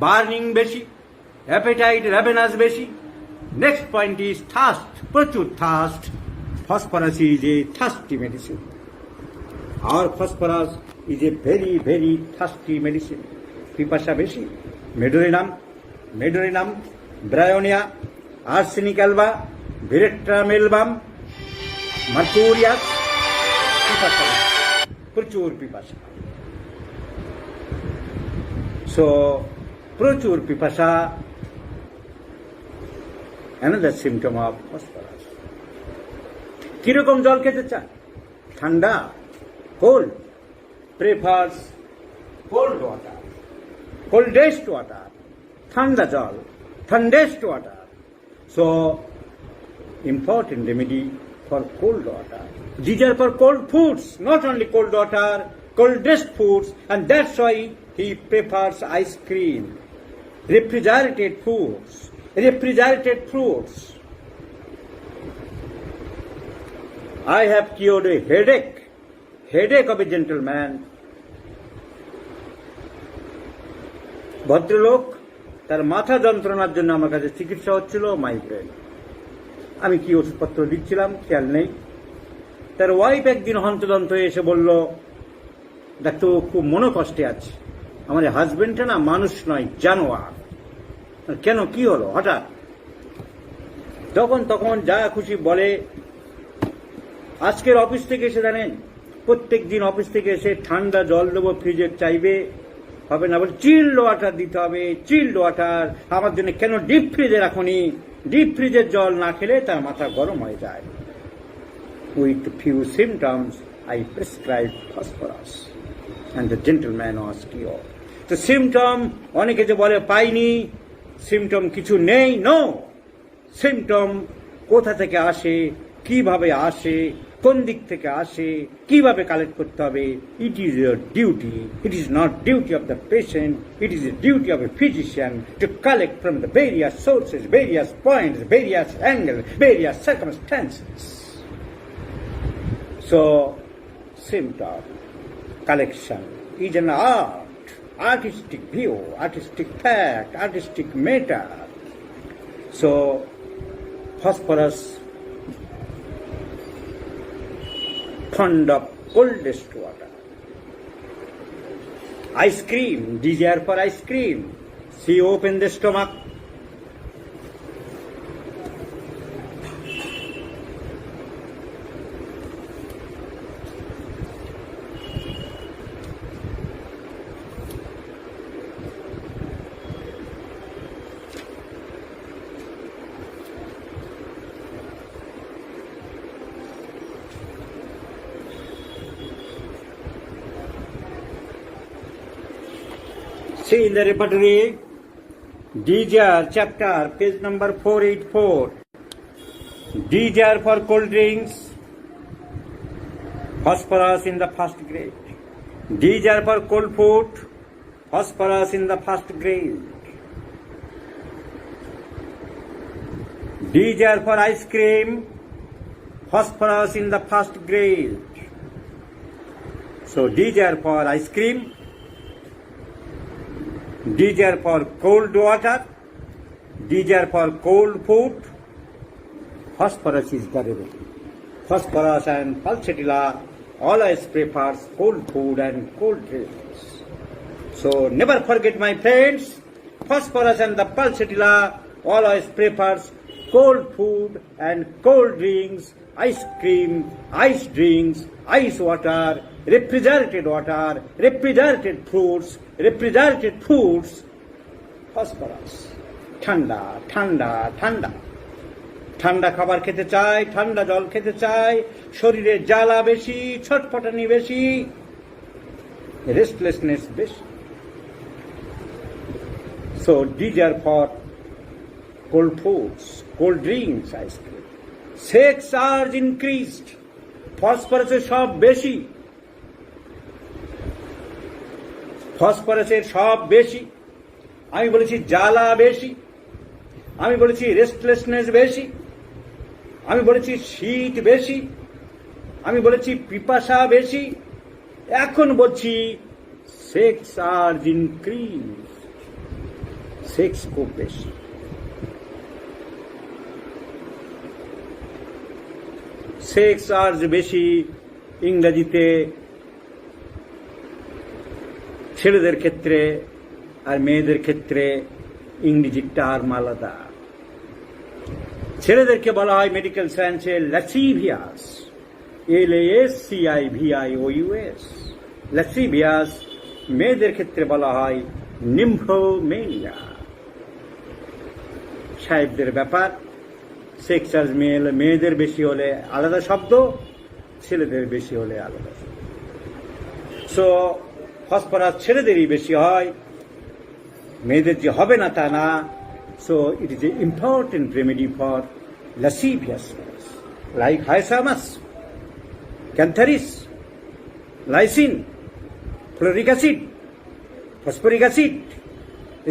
A: বার্নিং বেশি, অ্যাপেটাইট রাভেনাস বেশি। Next point is thirst, প্রচুর thirst. Phosphorus is a thirsty medicine. Our phosphorus is a very, very thirsty medicine. পিপাসা বেশি। Medorrhinum, bryonia, arsenic alba, veratrum album, mercurius, পিপাসা, প্রচুর পিপাসা। সো প্রচুর পিপাসা another symptom of phosphorus. কিরকম জল খেতে চায়? ঠান্ডা, cold, prefers cold water, coldest water, ঠান্ডা জল, ঠান্ডেস্ট water. So important remedy for cold water. These are for cold foods, not only cold water, coldest foods, and that's why he prefers ice cream, refrigerated foods, refrigerated fruits. I have cured a headache of a gentleman. ভদ্রলোক, তার মাথা যন্ত্রণার জন্য আমার কাছে চিকিৎসা হচ্ছিল, migraine. আমি কি ওষুধপত্র দিচ্ছিলাম খেয়াল নেই। তার ওয়াইফ একদিন হন্তদন্ত হয়ে এসে বলল, ডাক্তার খুব মনোকষ্টে আছে, আমার হাজবেন্ডটা না মানুষ নয়, জানোয়ার। কেন, কি হলো হঠাৎ? তখন যা খুশি বলে। আজকের অফিস থেকে এসে জানেন, প্রত্যেক দিন অফিস থেকে এসে ঠান্ডা জল দেবো, ফ্রিজের চাইবে, হবে না, বলে চিল্ড ওয়াটার দিতে হবে, চিল্ড ওয়াটার। আমার জন্য কেন ডিপ ফ্রিজে রাখুনি? ডিপ ফ্রিজের জল না খেলে তার মাথা গরম হয়ে যায়। With few symptoms I prescribe phosphorus and the gentleman was cured. তো সিমটম, অনেকে যে বলে পাইনি, সিমটম কিছু নেই, নো। সিমটম কোথা থেকে আসে, কিভাবে আসে, কোন দিক থেকে আসে, কিভাবে কালেক্ট করতে হবে, it is your duty. It is not duty of the patient, it is the duty of a physician to collect from the various sources, various points, various angle, various circumstances. So symptom collection is an art, artistic view, artistic fact, artistic matter. So phosphorus, fond of coldest water. Ice cream, desire for ice cream. She open the stomach. See in the repertory, DJR chapter, page number 484. DJR for cold drinks, phosphorus in the first grade. DJR for cold food, phosphorus in the first grade. DJR for ice cream, phosphorus in the first grade. So DJR for ice cream, DJR for cold water, DJR for cold food, phosphorus is the remedy. Phosphorus and pulsatilla always prefers cold food and cold drinks. So never forget, my friends, phosphorus and the pulsatilla always prefers cold food and cold drinks, ice cream, ice drinks, ice water, refrigerated water, refrigerated fruits, refrigerated foods, phosphorus. ঠান্ডা ঠান্ডা ঠান্ডা ঠান্ডা খাবার খেতে চায়, ঠান্ডা জল খেতে চায়, শরীরে জ্বালা বেশি, ছটফটানি বেশি, রেস্টলেসনেস বেশি। So these are for cold foods, cold drinks, ice cream. Sex urge increased. ফসফরাসের সব বেশি, ফসফরাসের সব বেশি। আমি বলেছি জ্বালা বেশি, আমি বলেছি রেস্টলেসনেস বেশি, আমি বলেছি শীত বেশি, আমি বলেছি পিপাসা বেশি, এখন বলছি সেক্স আর্জ ইনক্রিজ, সেক্স খুব বেশি। সেক্স আর্জ বেশি ইংরেজিতে ছেলেদের ক্ষেত্রে আর মেয়েদের ক্ষেত্রে ইংরেজি টার্ম আলাদা। ছেলেদেরকে বলা হয় মেডিকেল সায়েন্সে ল্যাসিভিয়াস, LASCIVIOUS, ল্যাসিভিয়াস। মেয়েদের ক্ষেত্রে বলা হয় নিম্ফোমেনিয়া। সাহেবদের ব্যাপার, সেক্স অ্যাজ মেল, মেয়েদের বেশি হলে আলাদা শব্দ, ছেলেদের বেশি হলে আলাদা শব্দ। সো ফসফরাস ছেলেদেরই বেশি হয়, মেয়েদের যে হবে না তা না। So it is A important remedy for lasciviousness, like hyoscyamus, cantharis, lysine, fluoric acid, phosphoric acid,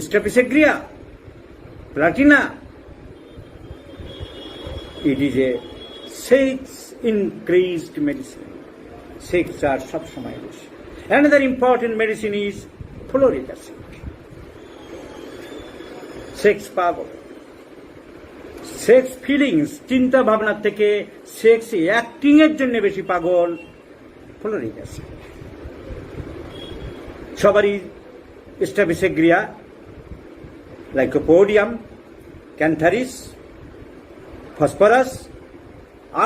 A: strepsirrhea, platina. It is a sex increased medicine. Sex are sab samay beshi. Another important medicine is fluoric acid. Sex power, sex feelings, চিন্তা ভাবনার থেকে sex acting এর জন্য বেশি পাগল fluoric acid. সবারই স্ট্রেপ্সিরrhea, lycopodium, cantharis, phosphorus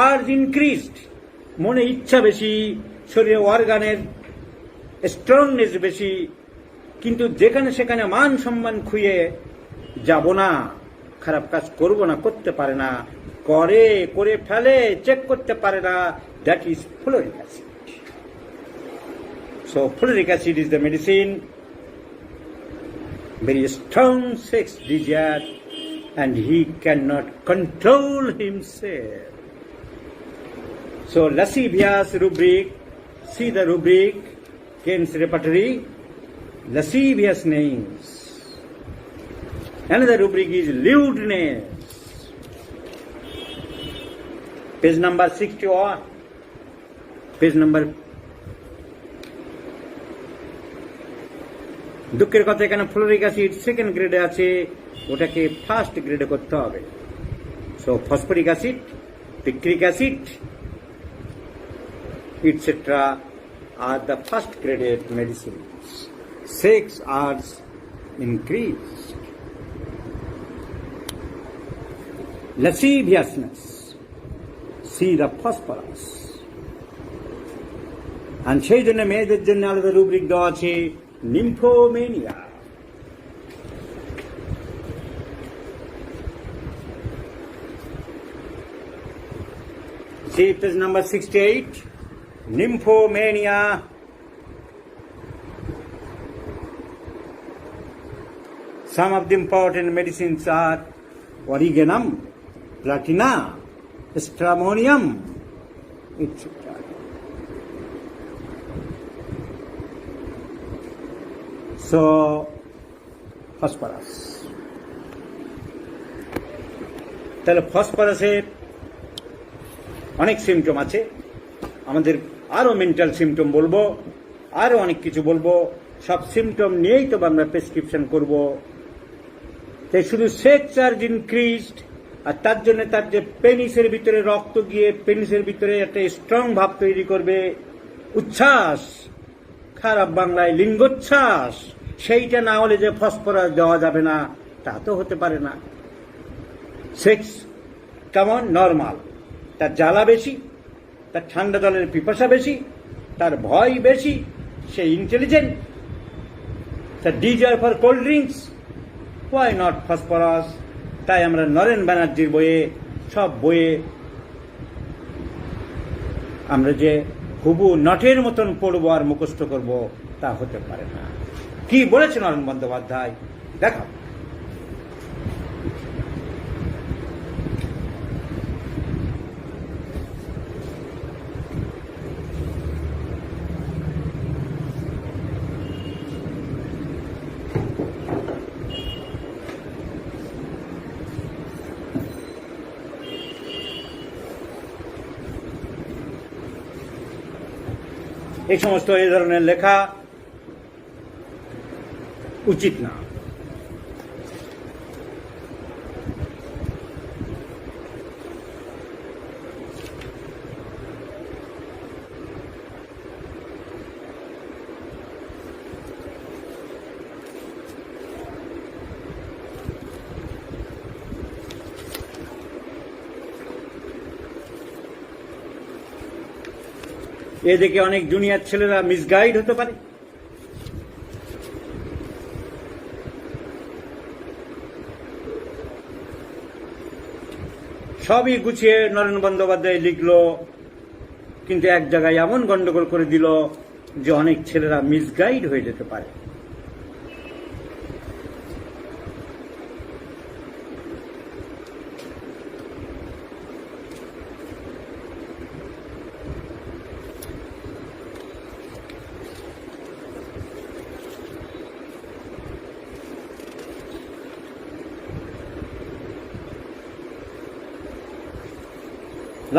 A: আর increased. মনে ইচ্ছা বেশি, শরীরে অর্গানের স্ট্রংনেস বেশি, কিন্তু যেখানে সেখানে মান সম্মান খুইয়ে যাব না, খারাপ কাজ করব না, করতে পারে না, করে ফেলে, চেক করতে পারে না। That is fluoric acid. So fluoric acid is the medicine, very strong sex desire, and he cannot control himself. So lascivious rubric, see the rubric, Ken's repertory, lascivious names. Another rubric is lewdness. Page number 61. Page number, দুঃখের কথা এখানে fluoric acid second গ্রেডে আছে, ওটাকে first গ্রেডে করতে হবে। So phosphoric acid, picric acid etcetera আর the first graded medicines. Sex urge increased. Lasciviousness, see the phosphorus. আর সেই জন্য মেয়েদের জন্য আলাদা রুব্রিক দেওয়া আছে নিম্ফোমেনিয়া। See page number 68, nymphomania. Some of the important medicines are origanum, platina, stramonium, etc. So, phosphorus. তাহলে ফসফরাসের অনেক সিমটম আছে, আমাদের আরো মেন্টাল সিমটম বলবো, আরো অনেক কিছু বলবো, সব সিমটম নিয়েই তো আমরা প্রেসক্রিপশন করব। তাই শুধু সেক্স চার্জ ইনক্রিজড, আর তার জন্য তার যে পেনিসের ভিতরে রক্ত গিয়ে পেনিসের ভিতরে একটা স্ট্রং ভাব তৈরি করবে, উচ্ছ্বাস, খারাপ বাংলায় লিঙ্গোচ্ছ্বাস, সেইটা না হলে যে ফসফরাস দেওয়া যাবে না তা তো হতে পারে না। সেক্স কেমন নরমাল, তার জ্বালা বেশি, তার ঠান্ডা জলের পিপাসা বেশি, তার ভয় বেশি, সে ইন্টেলিজেন্ট, তার desire for cold drinks, why not phosphorus. তাই আমরা নরেন ব্যানার্জির বইয়ে, সব বইয়ে আমরা যে হুবু নটের মতন পড়বো আর মুখস্থ করব তা হতে পারে না। কি বলেছে নরেন বন্দ্যোপাধ্যায় দেখো। এই সমস্ত এই ধরনের লেখা উচিত না। এ দেখে অনেক জুনিয়র ছেলেরা মিসগাইড হতে পারে। সবই গুছিয়ে নরেন বন্দ্যোপাধ্যায় লিখলো, কিন্তু এক জায়গায় এমন গন্ডগোল করে দিল যে অনেক ছেলেরা মিসগাইড হয়ে যেতে পারে।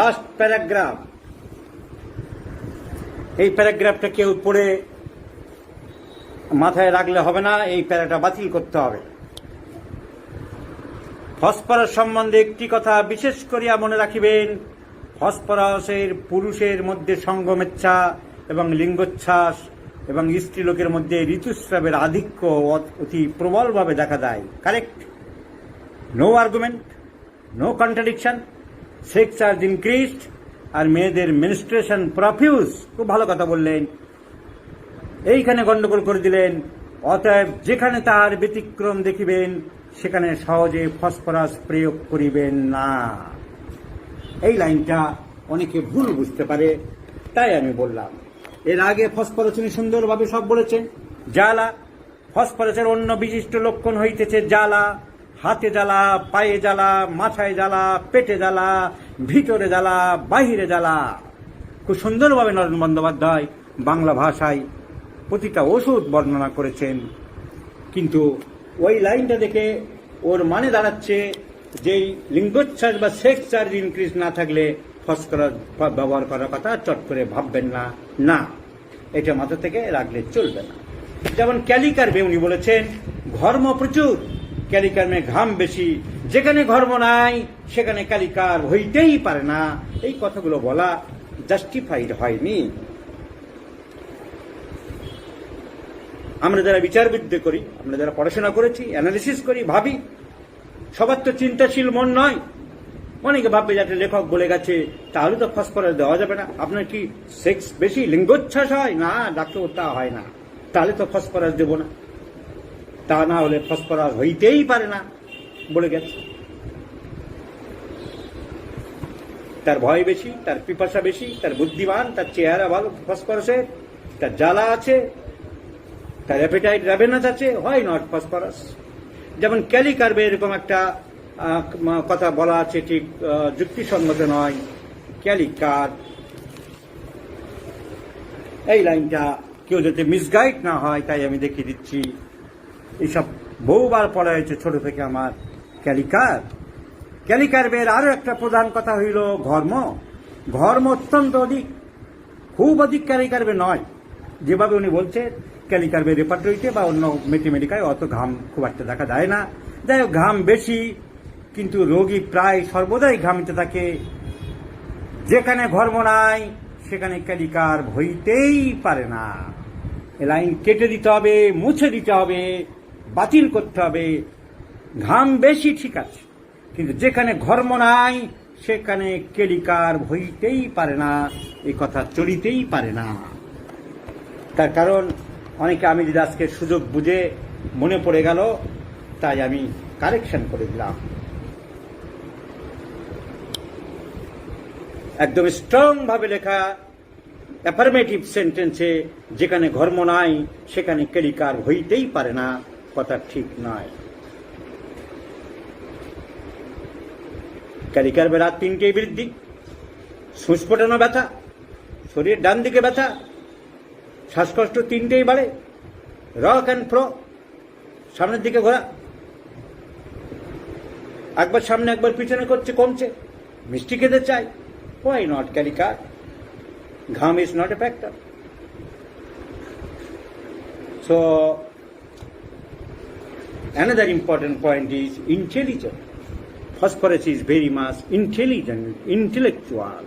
A: লাস্ট প্যারাগ্রাফ, এই প্যারাগ্রাফটা কেউ পড়ে মাথায় রাখলে হবে না, এই প্যারাটা বাতিল করতে হবে। ফসফরাস সম্বন্ধে একটি কথা বিশেষ করিয়া মনে রাখিবেন, ফসফরাসের পুরুষের মধ্যে সঙ্গমেচ্ছা এবং লিঙ্গোচ্ছ্বাস এবং স্ত্রীলোকের মধ্যে ঋতুস্রাবের আধিক্য অতি প্রবলভাবে দেখা দেয়। Correct, no argument, no contradiction. Sex charge increased, আর মেয়েদের মেনস্ট্রুয়েশন প্রফিউজ। খুব ভালো কথা বললেন, এইখানে গন্ডগোল করে দিলেন। অতএব যেখানে তার ব্যতিক্রম দেখিবেন সেখানে সহজে ফসফরাস প্রয়োগ করিবেন না। এই লাইনটা অনেকে ভুল বুঝতে পারে, তাই আমি বললাম। এর আগে ফসফরাস উনি সুন্দরভাবে সব বলেছেন। জ্বালা, ফসফরাসের অন্য বিশিষ্ট লক্ষণ হইতেছে জ্বালা, হাতে জ্বালা, পায়ে জ্বালা, মাথায় জ্বালা, পেটে জ্বালা, ভিতরে জ্বালা, বাহিরে জ্বালা। খুব সুন্দরভাবে নরেন বন্দ্যোপাধ্যায় বাংলা ভাষায় প্রতিটা ওষুধ বর্ণনা করেছেন। কিন্তু ওই লাইনটা দেখে ওর মানে দাঁড়াচ্ছে যে লিঙ্গোচ্ছ্বাস বা সেক্স চার্জ ইনক্রিজ না থাকলে ফসফরাস ব্যবহার করার কথা চট করে ভাববেন না। না, এটা মাথা থেকে রাখলে চলবে না। যেমন ক্যালিকার্ভে উনি বলেছেন ঘর্ম প্রচুর, ক্যালিকার্ভে ঘাম বেশি, যেখানে ঘর্ম নাই সেখানে ক্যালিকার হইতেই পারে না। এই কথাগুলো বলা জাস্টিফাইড হয়নি। আমরা যারা বিচার বিদ্যে করি, আমরা যারা পড়াশোনা করেছি, অ্যানালিসিস করি, ভাবি, সবার তো চিন্তাশীল মন নয়। অনেকে ভাববে যে একটা লেখক বলে গেছে তাহলে তো ফসফরাস দেওয়া যাবে না। আপনার কি সেক্স বেশি, লিঙ্গোচ্ছ্বাস হয়? না ডাক্তার, তা হয় না, তাহলে তো ফসফরাস দেব না। তা না হলে ফসফরাস হইতেই পারে না বলে গেছে। তার ভয় বেশি, তার পিপাসা বেশি, তার বুদ্ধিমান, তার চেহারা ভালো ফসফরাসের, তার জ্বালা আছে, তার অ্যাপেটাইট র্যাভেনাস আছে, হয় নট ফসফরাস। যেমন ক্যালিকার্ভে এরকম একটা কথা বলা আছে, ঠিক যুক্তিসঙ্গত নয়। ক্যালিকার, এই লাইনটা কেউ যাতে মিসগাইড না হয় তাই আমি দেখিয়ে দিচ্ছি। এইসব বহুবার পড়া হয়েছে ছোট থেকে আমার। ক্যালিকার্ভের আরো একটা প্রধান কথা হইল ঘর্ম। ঘর্ম অত্যন্ত অধিক, খুব অধিক ক্যালিকার্ভে নয়। যেভাবে উনি বলছেন ক্যালিকার্ভের রেপার্টরিতে বা অন্য ম্যাথমেটিকায় অত ঘাম খুব একটা দেখা যায় না। যাই হোক, ঘাম বেশি, কিন্তু রোগী প্রায় সর্বদাই ঘামিতে থাকে। যেখানে ঘর্ম নাই সেখানে ক্যালিকার হইতেই পারে না। এ লাইন কেটে দিতে হবে, মুছে দিতে হবে, বাতিল করতে হবে। ঘাম বেশি ঠিক আছে, কিন্তু যেখানে ঘর্ম নাই সেখানে ক্যালিকার হইতেই পারে না, এই কথা চলিতেই পারে না। তার কারণ অনেকে, আমি যদি আজকে সুযোগ বুঝে মনে পড়ে গেল তাই আমি কারেকশন করে দিলাম। একদম স্ট্রং ভাবে লেখা অ্যাফার্মেটিভ সেন্টেন্সে যেখানে ঘর্ম নাই সেখানে ক্যালিকার হইতেই পারে না, কথা ঠিক নয়। ক্যালিকার্ভের রাত তিনটেই বৃদ্ধি, সুস্ফোটানো ব্যথা, শরীরের ডান দিকে ব্যথা, শ্বাসকষ্ট তিনটেই বাড়ে, রক অ্যান্ড ফ্লো, সামনের দিকে ঘোরা, একবার সামনে একবার পিছনে করছে, কমছে, মিষ্টি খেতে চাই। Why not ক্যালিকার? ঘাম is not a factor. So another important point is intelligence. Phosphorus is very much intelligent, intellectual.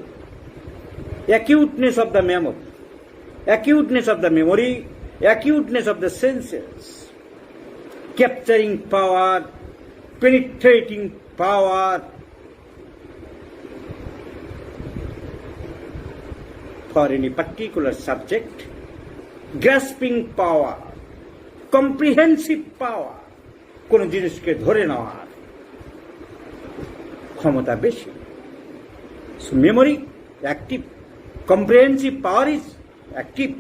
A: Acuteness of the memory, acuteness of the memory, acuteness of the senses, capturing power, penetrating power. for any particular subject, grasping power, comprehensive power, কোন জিনিসকে ধরে নেওয়ার ক্ষমতা বেশি। So memory active, comprehensive power is active,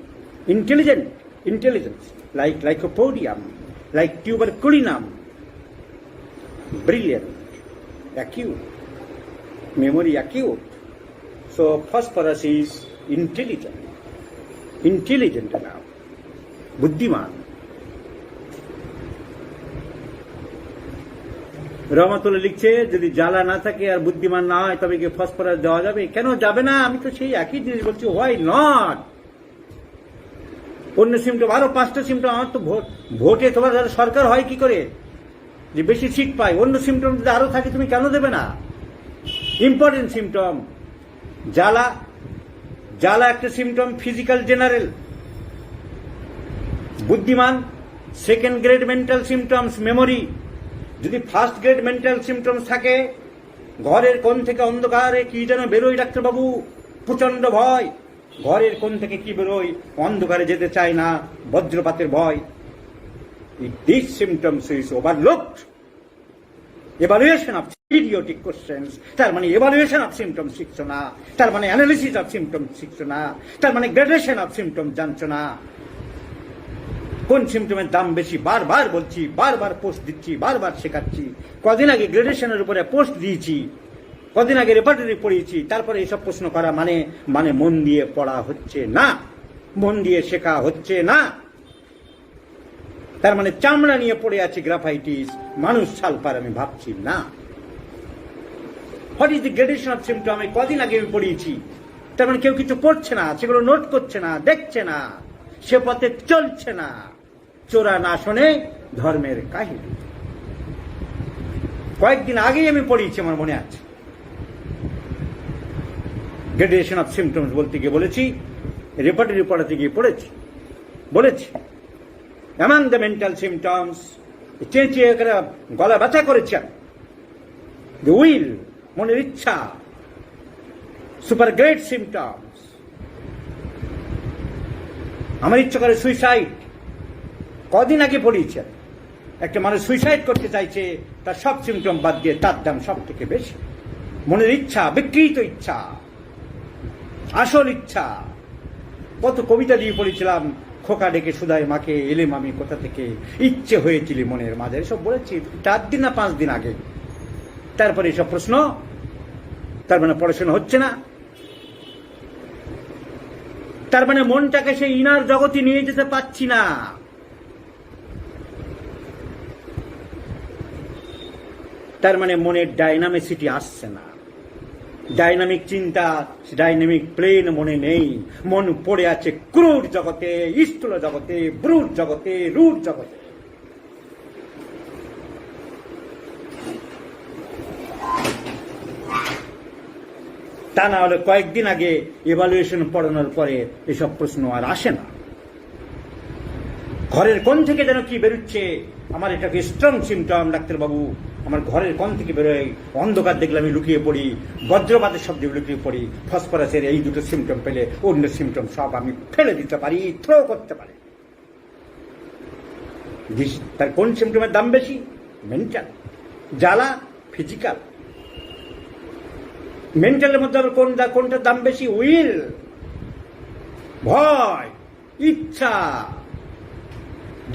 A: intelligence, like lycopodium, like tuberculinum, brilliant, acute, memory acute. So phosphorus is intelligent now, বুদ্ধিমান। রহমতুল্লাহ লিখছে, যদি জ্বালা না থাকে আর বুদ্ধিমান না হয় তবে কি ফসফরাস দেওয়া যাবে? কেন যাবে না? আমি তো সেই একই জিনিস বলছি, হোয়াই নট? অন্য সিমটম, আরো 5টা সিমটম। আমার তো ভোটে তোমার সরকার হয় কি করে যে বেশি সিট পায়? অন্য সিমটম যদি আরো থাকে তুমি কেন দেবে না? ইম্পর্টেন্ট সিমটম জ্বালা একটা সিমটম, ফিজিক্যাল জেনারেল। বুদ্ধিমান, second grade mental symptoms, memory. যদি ফার্স্ট গ্রেড মেন্টাল সিমটমস থাকে, ঘরের কোণ থেকে অন্ধকারে কি যেন বেরোয় ডাক্তারবাবু, প্রচন্ড ভয়, ঘরের কোণ থেকে কি বেরোয়, অন্ধকারে যেতে চায় না, বজ্রপাতের ভয়। This symptoms is overlooked. Evaluation of idiotic questions, তার মানে এভালুয়েশন অফ সিমটমস শিখছো না, তার মানে অ্যানালিসিস অফ সিমটমস শিখছো না, তার মানে গ্রেডেশন অফ সিমটমস জানছো না। কোন সিমটমের দাম বেশি বারবার বলছি, বারবার পোস্ট দিচ্ছি, বারবার শেখাচ্ছি। কদিন আগে গ্রেডেশনের উপরে পোস্ট দিয়েছি, কদিন আগে রেপার্টরি পড়িয়েছি। তারপরে এসব প্রশ্ন করা মানে মন দিয়ে পড়া হচ্ছে না, মন দিয়ে শেখা হচ্ছে না। তার মানে চামড়া নিয়ে পড়ে আছে গ্রাফাইটিস, মানুষ ছালপার আমি ভাবছি না। What is the gradation of symptom? আমি কদিন আগে পড়িয়েছি। তার মানে কেউ কিছু পড়ছে না, সেগুলো নোট করছে না, দেখছে না, সে পথে চলছে না। চোরা না শোনে ধর্মের কাহিনী। কয়েকদিন আগেই আমি পড়িয়েছি, আমার মনে আছে। গ্রেডেশন অফ সিমটমস বলতে গিয়ে বলেছি, রেপার্টরি পড়াতে গিয়ে বলেছি among the mental symptoms, চেঁচিয়ে গলা ব্যথা করেছে, the will, মনের ইচ্ছা, সুপার গ্রেট সিমটমস। আমার ইচ্ছা করে সুইসাইড, কদিন আগে পড়িয়েছে। একটা মানুষ সুইসাইড করতে চাইছে, তার সব সিমটম বাদ দিয়ে তার দাম সব থেকে বেশি। মনের ইচ্ছা, বিকৃত ইচ্ছা, আসল ইচ্ছা। কত কবিতা দিয়ে পড়েছিলাম, খোকা ডেকে সুদায় মাকে, এলেম আমি কোথা থেকে, ইচ্ছে হয়েছিল মনের মাঝে, সব বলেছি 4 দিন না 5 দিন আগে। তারপরে এসব প্রশ্ন, তার মানে পড়াশোনা হচ্ছে না, তার মানে মনটাকে সেই ইনার জগতে নিয়ে যেতে পারছি না। তার মানে মনের ডাইনামিসিটি আসছে না, ডাইনামিক চিন্তা, ডাইনামিক প্লেন মনে নেই। মন পড়ে আছে ক্রুর জগতে, স্থূল জগতে, ব্রুট জগতে, রুট জগতে। তা না হলে কয়েকদিন আগে এভালুয়েশন পড়ানোর পরে এসব প্রশ্ন আর আসে না। ঘরের কোণ থেকে যেন কি বেরোচ্ছে, আমার এটাকে স্ট্রং সিমটম ডাক্তারবাবু। আমার ঘরের কোণ থেকে বেরোয়, অন্ধকার দেখলে আমি লুকিয়ে পড়ি, বজ্রপাতের শব্দে লুকিয়ে পড়ি। ফসফরাসের এই দুটো সিমটম পেলে অন্য সিমটম সব আমি ফেলে দিতে পারি, থ্রো করতে পারি। তার কোন সিমটমের দাম বেশি? মেন্টাল। জ্বালা ফিজিক্যাল। মেন্টালের মধ্যে কোনটার দাম বেশি? উইল, ভয়, ইচ্ছা,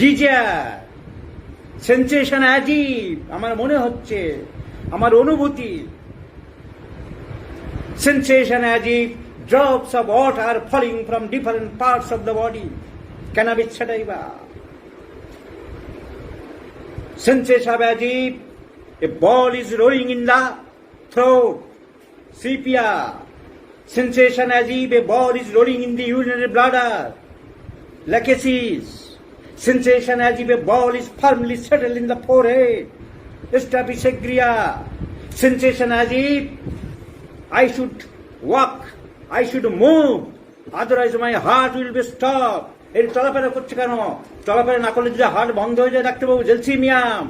A: ডিজায়ার, সেন্সেশন অ্যাজিভ, আমার মনে হচ্ছে, আমার অনুভূতি। Sensation as if, drops of water falling from different parts of the body. Cannabis sativa. Sensation অ্যাজিভ, a ball is rolling in the throat. Sepia. Sensation অ্যাজিভ, a ball is rolling in the urinary bladder. Lachesis. Sensation as if a ball is firmly settled in the forehead. Staphysaggria. Sensation as if I should walk, I should move, otherwise my heart will be stopped. এর চলাফেরা করছে কেন? চলাফেরা না করলে যদি heart বন্ধ হয়ে যায় ডাক্তারবাবু, জেলসিমিয়াম।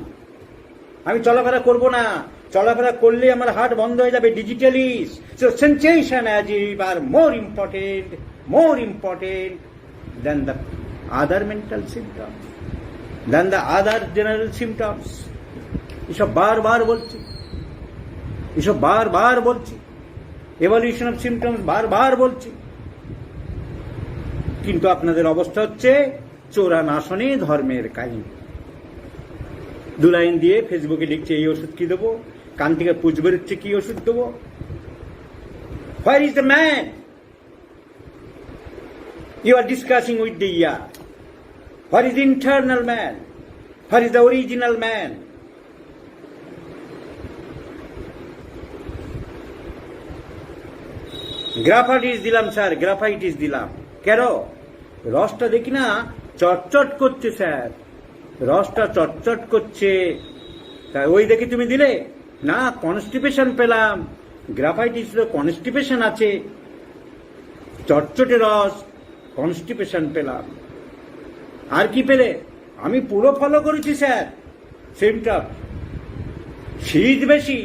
A: আমি চলাফেরা করব না, চলাফেরা করলে আমার হার্ট বন্ধ হয়ে যাবে digitalis. So sensation as ever more important than the other mental symptoms, than the other general symptoms. এসব বারবার বলছি, এভলিউশন অফ সিমটমস বারবার বলছি, কিন্তু আপনাদের অবস্থা হচ্ছে চোরা নাশনে ধর্মের কাহিনী। 2 লাইন দিয়ে ফেসবুকে লিখছে এই ওষুধ কি দেবো, কান থেকে পুজ বেরোচ্ছে কি ওষুধ দেবো। Where is the man you are discussing with the ear? Where is the internal man? Where is the original man? Graphites দিলাম স্যার, গ্রাফাইটিস দিলাম। কেন? রসটা দেখি না চটচট করছে স্যার, রসটা চটচট করছে, তাই ওই দেখে তুমি দিলে না? কনস্টিপেশন পেলাম, গ্রাফাইটিস কনস্টিপেশন আছে, চটচটে রস, কনস্টিপেশন পেলাম। আর কি পেলে? আমি পুরো ফলো করেছি স্যার সিমটম। শীত বেশি,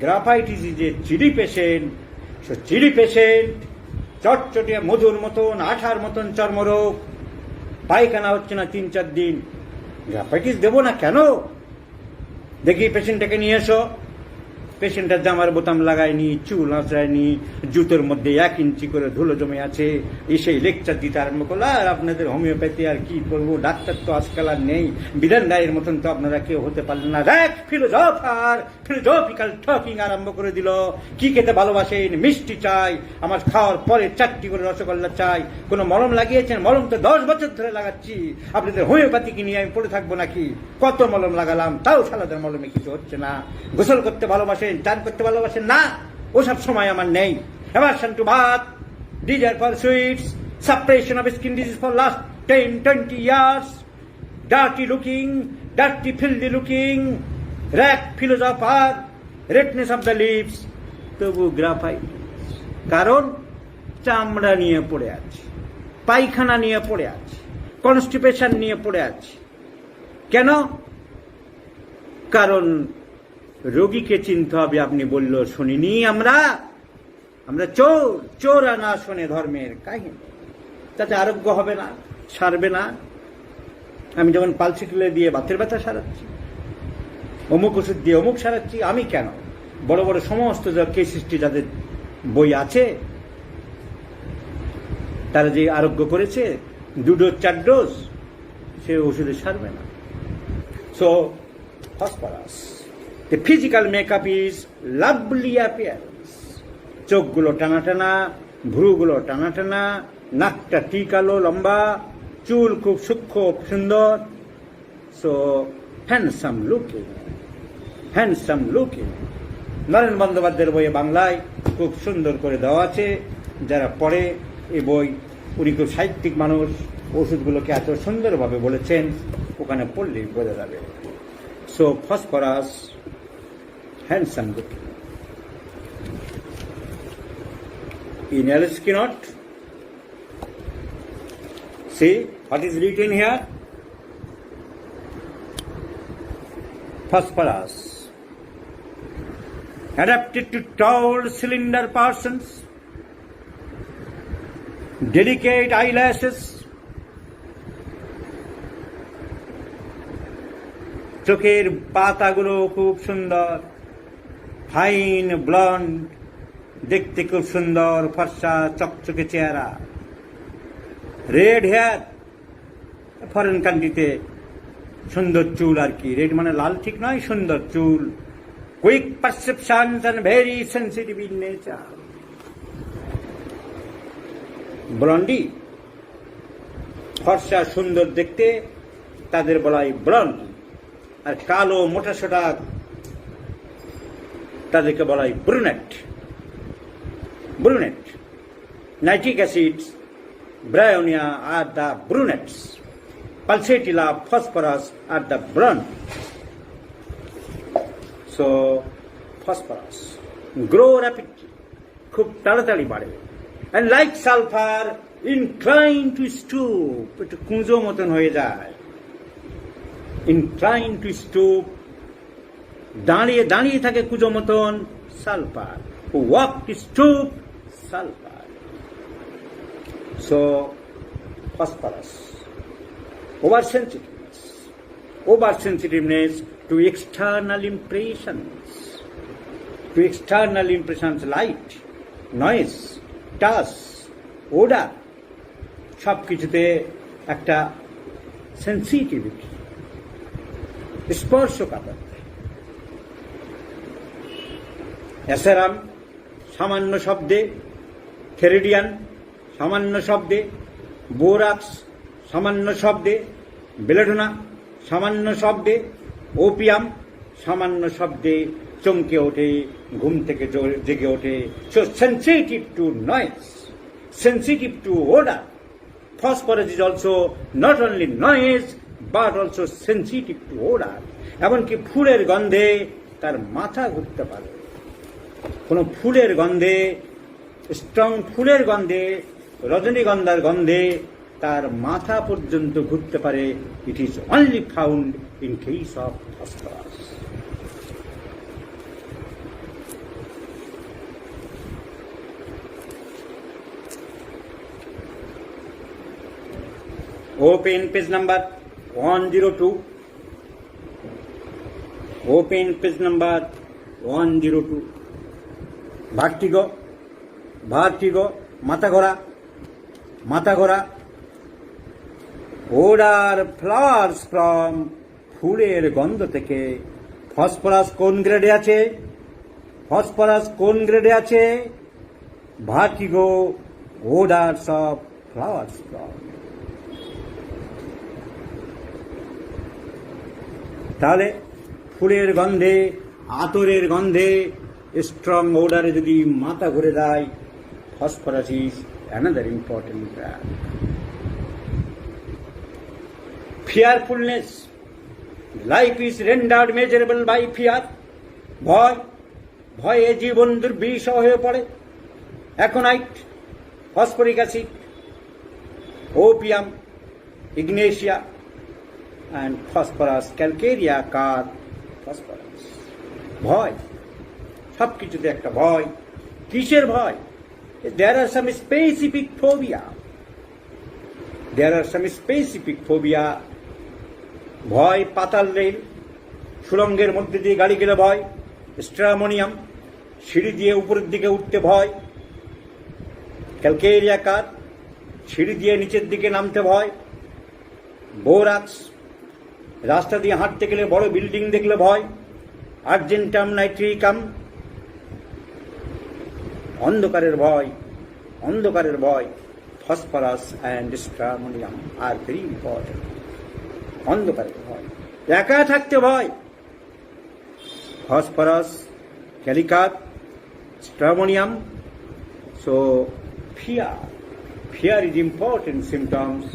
A: গ্রাফাইটিস যে চিলি পেশেন্ট, চটচটিয়া মধুর মতন, আঠার মতন চর্মরোগ, পায়খানা হচ্ছে না 3-4 দিন, গ্রাফাইটিস দেবো না কেন? দেখি পেশেন্টটাকে নিয়ে এসো, পেশেন্টের জামার বোতাম লাগায়নি, চুল আঁচড়ায়নি, জুতোর মধ্যে 1 ইঞ্চি করে ধুলো জমে আছে, এসেই লেকচার দিতে আরম্ভ করলো। আর আপনাদের হোমিওপ্যাথি আর কি করবো, ডাক্তার তো আজকাল আর নেই, বিধান রায়ের মতন তো আপনারা কেউ হতে পারলেন না। ফিলোজফিক্যাল টকিং আরম্ভ করে দিল। কি খেতে ভালোবাসেন? মিষ্টি চাই, আমার খাওয়ার পরে 4টি করে রসগোল্লা চাই। কোনো মলম লাগিয়েছেন? মলম তো 10 বছর ধরে লাগাচ্ছি, আপনাদের হোমিওপ্যাথিকে নিয়ে আমি পড়ে থাকবো নাকি? কত মলম লাগালাম, তাও সালাদের মলমে কিছু হচ্ছে না। গোসল করতে ভালোবাসেন, চান করতে ভালোবাসেন না, ওসব সময় আমার নেই। Aversion to bhat, desire for sweets, suppression of skin disease for last 10-20 years, dirty filthy looking, ragged philosopher, redness of the lips, তবু গ্রাফাইটিস। কারণ চামড়া নিয়ে পড়ে আছে, পায়খানা নিয়ে পড়ে আছে, কনস্টিপেশন নিয়ে পড়ে আছে। কেন? কারণ রোগীকে চিনতে হবে। আপনি বলল শুনিনি আমরা চোরা না শোনে ধর্মের কাহিনী, তাতে আরোগ্য হবে না, সারবে না। আমি যেমন পালসিকুলে দিয়ে বাতের ব্যথা সারাচ্ছি, অমুক ওষুধ দিয়ে অমুক সারাচ্ছি, আমি কেন? বড় বড় সমস্ত কেস হিস্ট্রি যাদের বই আছে, তারা যে আরোগ্য করেছে 2 ডোজ 4 ডোজ, সে ওষুধে সারবে না। So phosphorus, the physical makeup is lovely appearance. চোখগুলো টানা টানা, ভ্রুগুলো টানা টানা, নাকটা টিকালো লম্বা, চুল খুব সূক্ষ্ম সুন্দর। So handsome looking. নরেন বন্দ্যোপাধ্যায়ের বইয়ে বাংলায় খুব সুন্দর করে দেওয়া আছে, যারা পড়ে এই বই, উনি খুব সাহিত্যিক মানুষ, ওষুধগুলোকে এত সুন্দরভাবে বলেছেন, ওখানে পড়লেই বোঝা যাবে। So phosphorus, handsome looking. In Alice not see what is written here? Phosphorus, adapted to tall, slender persons, delicate eyelashes, চোখের পাতাগুলো খুব সুন্দর, ফাইন ব্লন্ড, দেখতে খুব সুন্দর, ফর্সা চকচকে চেহারা, রেড হেয়ার, ফরেন কান্ট্রিতে সুন্দর চুল আর কি, রেড মানে লাল ঠিক নয়, সুন্দর চুল, quick perceptions and very sensitive in nature. Blondie, ফর্সা সুন্দর দেখতে, তাদের বলা হয় ব্লন্ড। আর কালো মোটা সোটা তাদেরকে বলা হয় ব্রুনেট। নাইট্রিক অ্যাসিড, ব্রায়োনিয়া আর দ্য ব্রুনেটস, পালসেটিলা, ফসফরাস আর the brown. So phosphorus grow rapidly, খুব তাড়াতাড়ি বাড়ে। And like sulphur incline to stoop, একটু কুঁজো মতন হয়ে যায়। Inclined to stoop, দাঁড়িয়ে দাঁড়িয়ে থাকে কুজো মতন sulphur, who walk stoop sulfur. So phosphorus, oversensitiveness to external impressions, light, noise, touch, odor, সব কিছুতে একটা সেন্সিটিভিটি, স্পর্শকাতর। অ্যাসেরাম সামান্য শব্দে, থেরিডিয়ান সামান্য শব্দে, বোরাক্স সামান্য শব্দে, বেলেডোনা সামান্য শব্দে, ওপিয়াম সামান্য শব্দে চমকে ওঠে, ঘুম থেকে জেগে ওঠে। So sensitive two noise, sensitive two order. Phosphorus is also not only noise but also sensitive two order. এমনকি ফুলের গন্ধে তার মাথা ঘুরতে পারে। কোনো ফুলের গন্ধে, স্ট্রং ফুলের গন্ধে, রজনীগন্ধার গন্ধে তার মাথা পর্যন্ত ঘুরতে পারে। It is only found in case of phosphorus. Open page number 102. Open page number 102. Vertigo, মাথা ঘোরা। ওডার ফ্লাওয়ার্স ফ্রম, ফুলের গন্ধ থেকে। ফসফরাস কোন গ্রেডে আছে? Vertigo, odours of flowers from. তাহলে ফুলের গন্ধে, আতরের গন্ধে, স্ট্রং ওডারে যদি মাথা ঘুরে দেয়, phosphorus is another important drug. Fearfulness, life is rendered miserable by fear. ভয়ে জীবন দুর্বিষহ হয়ে পড়ে। Aconite, phosphoric acid, opium, ignatia and phosphorus, calcarea carb phosphorus। ভয়, সব কিছুতে একটা ভয়। কিসের ভয়? There are some specific phobia. ভয় পাতাল রেল, সুড়ঙ্গের মধ্যে দিয়ে গাড়ি গেলে ভয়। স্ট্রামোনিয়াম, সিঁড়ি দিয়ে উপরের দিকে উঠতে ভয়। ক্যালকেরিয়া কার, সিঁড়ি দিয়ে নিচের দিকে নামতে ভয়। বোরাক্স, রাস্তা দিয়ে হাঁটতে গেলে বড় বিল্ডিং দেখলে ভয়। আর্জেন্টাম নাইট্রিকাম, অন্ধকারের ভয়। Phosphorus and stramonium are very important. অন্ধকারের ভয়, একা থাকতে ভয়। Phosphorus, ক্যালিকার, stramonium. So fear is important symptoms.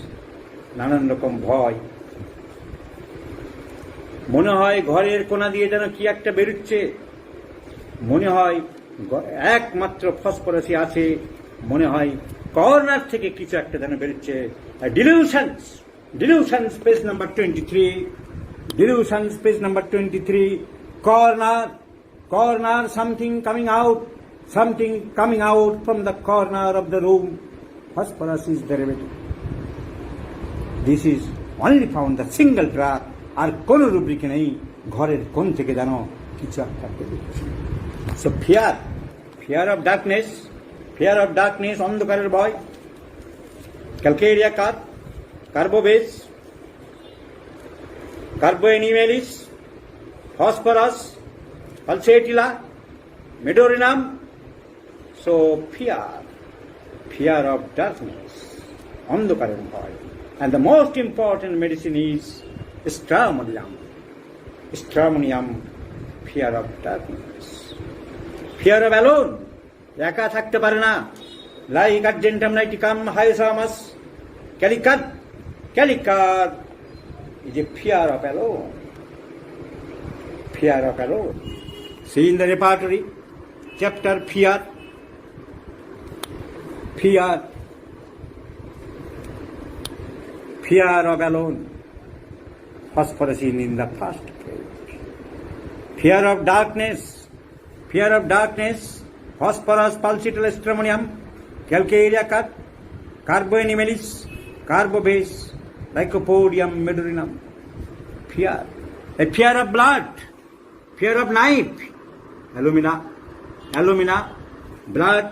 A: নানান রকম ভয়। মনে হয় ঘরের কোনা দিয়ে যেন কি একটা বেরোচ্ছে, মনে হয় একমাত্র ফসফরাসই আছে, মনে হয় কর্নার থেকে কিছু একটা যেন বেরোচ্ছে। Delusions page number 23। Corner, something coming out from the corner of the room. Phosphorus is derivative. This is only found the single drug. আর কোন রুব্রিকে নেই, ঘরের কোন থেকে জানো কিছু একটা বেরোচ্ছে। সো ফিয়ার অফ ডার্কনেস, অন্ধকারের ভয়। Calcarea carb, carbo veg, carbo animalis, phosphorus, pulsatilla, medorrhinum. So fear of darkness, অন্ধকারের ভয়। And the most important medicine is stramonium, fear of darkness. Fear of alone, একা থাকতে পারে না। Like argentum niticum, hyosamus, calicar is a fear of alone. See in the repertory, chapter fear. Fear of alone. Phosphorus in the first page. fear of darkness, phosphorus, pulsatile stramonium, calcarea cut, carboanimelis, carbobase, lycopodium, medurinum. Fear. A fear of blood, fear of knife, alumina, blood,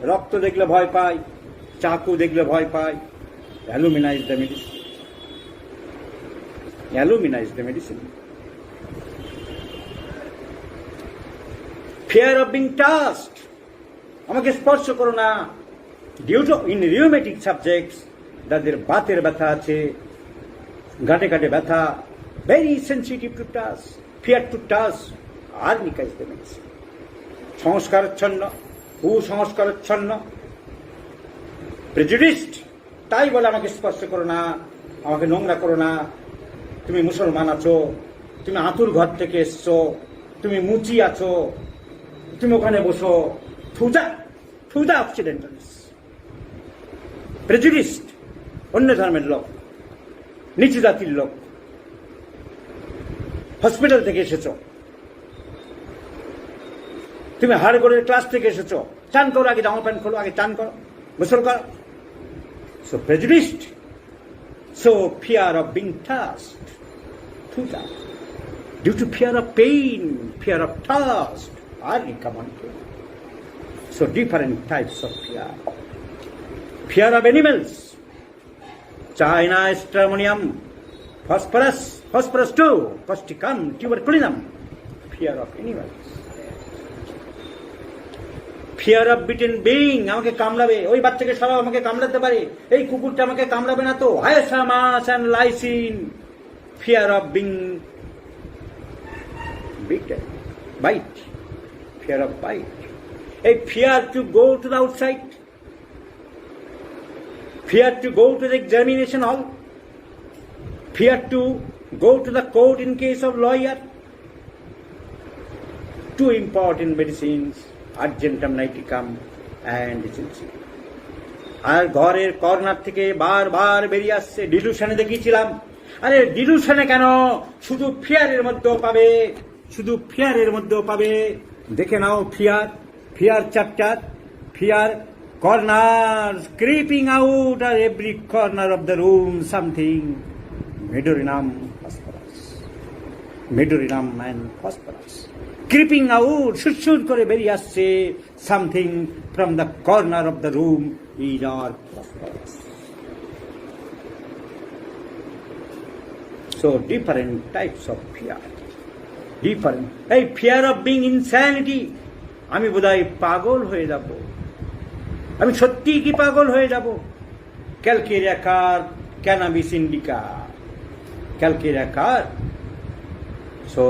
A: রক্ত দেখলে ভয় পায়, চাকু দেখলে ভয় পায়. Alumina is the medicine. Fear of being touched. আমাকে স্পর্শ করো না. Due to in rheumatic subjects, যাদের বাতের ব্যথা আছে, গাঁটে গাঁটে ব্যথা, very sensitive to touch, fear to touch, arnica is the medicine. সংস্কারচ্ছন্ন, কুসংস্কারচ্ছন্ন, প্রেজুডিসড, তাই বলে আমাকে স্পর্শ করো না, আমাকে নোংরা করো না, তুমি মুসলমান আছো, তুমি আতুর ঘর থেকে এসছো, তুমি মুচি আছো, তুমি ওখানে বসো, থুজা অক্সিডেন্টালিস, প্রেজুডিসড, অন্য ধর্মের লোক, নিচু জাতির লোক, হসপিটাল থেকে এসেছো, তুমি হাড়গোড়ের ক্লাস থেকে এসেছো, চান করো, আগে জামা প্যান্ট খোলো, আগে চান করো, গোসল করো. So prejudiced, so fear of being touched, due to fear of pain, fear of thirst, arnica mantra. So different types of fear. Fear of animals, China stramonium, phosphorus 2, causticum, tuberculinum. Fear of animals. Fear of bitten being, আমাকে কামড়াবে, ওই বাচ্চাকে সরাও, আমাকে কামড়াতে পারে, এই কুকুরটা আমাকে কামড়াবে না তো, hyosamas and lysine. Fear of being bitten, bite, fear of bite. A fear to go to the outside, fear to go to the examination hall, fear to go to the court in case of lawyer. Two important medicines, argentum nitricum and essential. আর ঘরের corner থেকে বারবার বেরিয়ে আসছে, ডিলুশনে দেখিয়েছিলাম. আরে ডিলুশনে কেন, শুধু ফিয়ারের মধ্যেও পাবে, দেখে নাও fear chapter, fear corner, creeping out আর every corner of the room something, medorrhinum and phosphorus. Creeping out, shoot করে বেরিয়ে আসছে, something from the corner of the room is our phosphorus. So different types of fear. Different. এই fear of being insanity. আমি বোধহয় পাগল হয়ে যাব, আমি সত্যি কি পাগল হয়ে যাব. Calcarea car, cannabis indica, calcarea car. So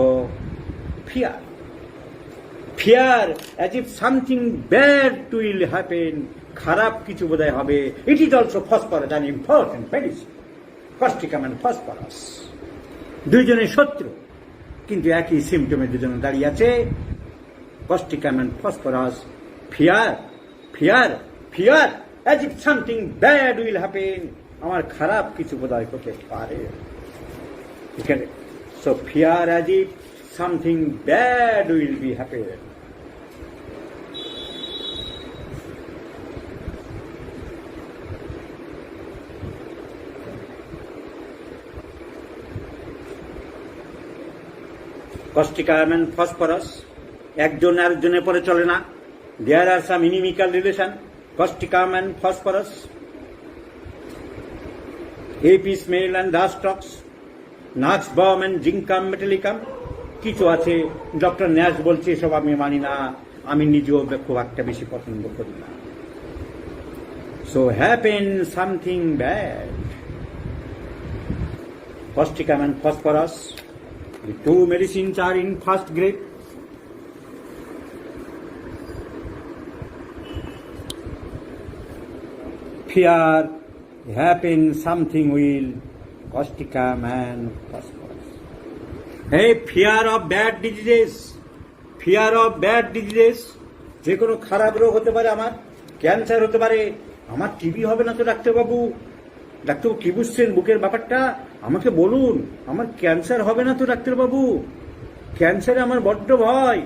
A: fear as if something bad will happen, খারাপ কিছু বোধহয় হবে. It is also phosphorus, an important medicine. Causticum and phosphorus. দুইজনের শত্রু, কিন্তু একই সিমটমে দুজনে দাঁড়িয়ে আছে. Causticum and phosphorus. Fear as if something bad will happen. আমার খারাপ কিছু বোধহয় হতে পারে. So fear as if something bad will be happening. Causticum and phosphorus, একজন আরেকজনের পরে চলে না. There are some inimical relation. Causticum and phosphorus, AP smell and dust tox, Knox bomb and zincum metallicum. কিছু আছে, ডক্টর ন্যাশ বলছে এসব আমি মানি না, আমি নিজেও খুব একটা বেশি পছন্দ করি না. So happen something bad. Causticum and phosphorus, the two medicines are in first grade. Fear happen something will, causticum and phosphorus. Hey, fear of bad diseases, যে কোনো খারাপ রোগ হতে পারে, আমার ক্যান্সার হতে পারে, আমার টিবি হবে না তো ডাক্তারবাবু কি বুঝছেন বুকের ব্যাপারটা, আমাকে বলুন, আমার ক্যান্সার হবে না তো ডাক্তারবাবু. ক্যান্সারে আমার বড্ড ভয়।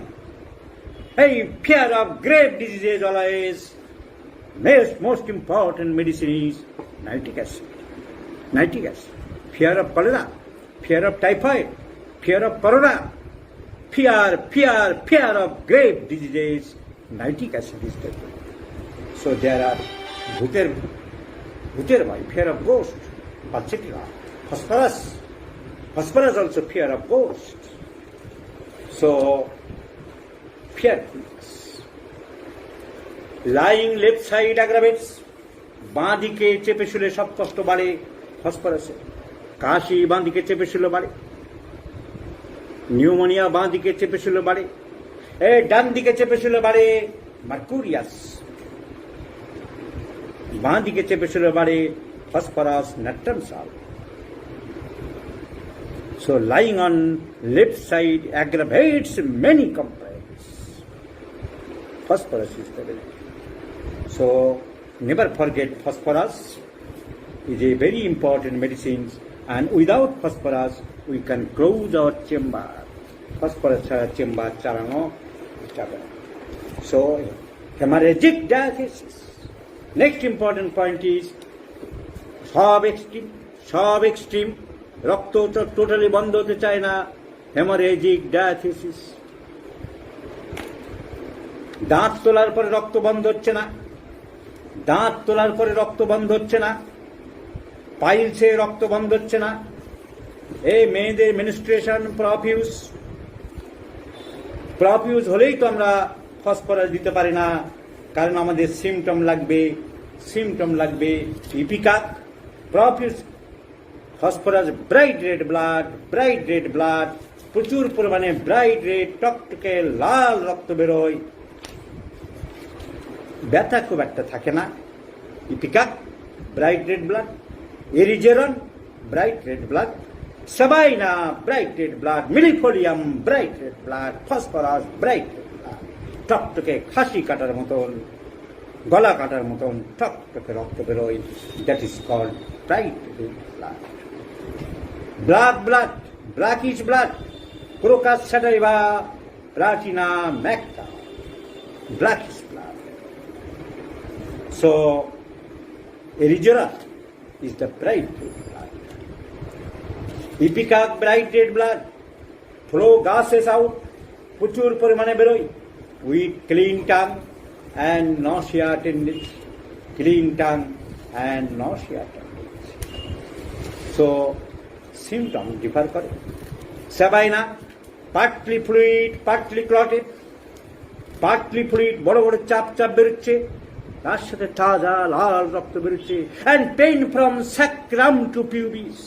A: এই fear of grave diseases always most important medicine is nitric acid. Nitric acid. Fear of cholera, fear of typhoid, fear of corona, fear of grave diseases, nitric acid is the. So there are bhuter bhai, fear of ghost, etc. Phosphorus also fear of ghost. So fearfulness. Lying left side aggravates. বাঁ দিকে চেপে শুলে সব কষ্ট বাড়ে ফসফরাসে। কাশি বাঁ দিকে চেপে শুলে বাড়ে। নিউমোনিয়া বাঁ দিকে চেপে শুলে বাড়ে। ডান দিকে চেপে শুলে বাড়ে মার্কুরিয়াস। বাঁ দিকে চেপে শুলে বাড়ে ফসফরাস নাট্রাম সাল। So lying on left side aggravates many complaints. Phosphorus is the remedy. So never forget phosphorus is a very important medicine, and without phosphorus we can close our chamber. Phosphorus chamber charano jabe na. So hemorrhagic diathesis. Next important point is সব extreme রক্ত totally বন্ধ হতে চায় না, haemorrhagic diathesis. দাঁত তোলার পরে রক্ত বন্ধ হচ্ছে না, পাইলসে রক্ত বন্ধ হচ্ছে না। এই মেয়েদের মেনস্ট্রুয়েশন প্রপিউস হলেই তো আমরা ফসফরাস দিতে পারি না, কারণ আমাদের সিমটম লাগবে ipecac, profuse, phosphorus, bright red blood, প্রচুর পরিমাণে ব্রাইট রেড টকটকে লাল রক্ত বেরোয়, ব্যথা খুব একটা থাকে না। Ipecac, bright red blood, erigeron, bright red blood, sabina, bright red blood, millefolium, bright red blood, phosphorus, bright red blood, টকটকে খাসি কাটার মতন, গলা কাটার মতন টকটকে রক্ত বেরোয়। That is called bright red blood. blackish blood, crocus sativa, platina macta, blackish blood. So erythema is the bright red blood. Ipecac, bright red blood, flow gases out, প্রচুর পরিমাণে বেরোয়, with clean tongue and nausea tendency. So symptom differ করে। Sabina partly fluid, partly clotted, বড় বড় চাপ বেরোচ্ছে, তার সাথে তাজা লাল রক্ত বেরোচ্ছে, and pain from sacrum to pubis,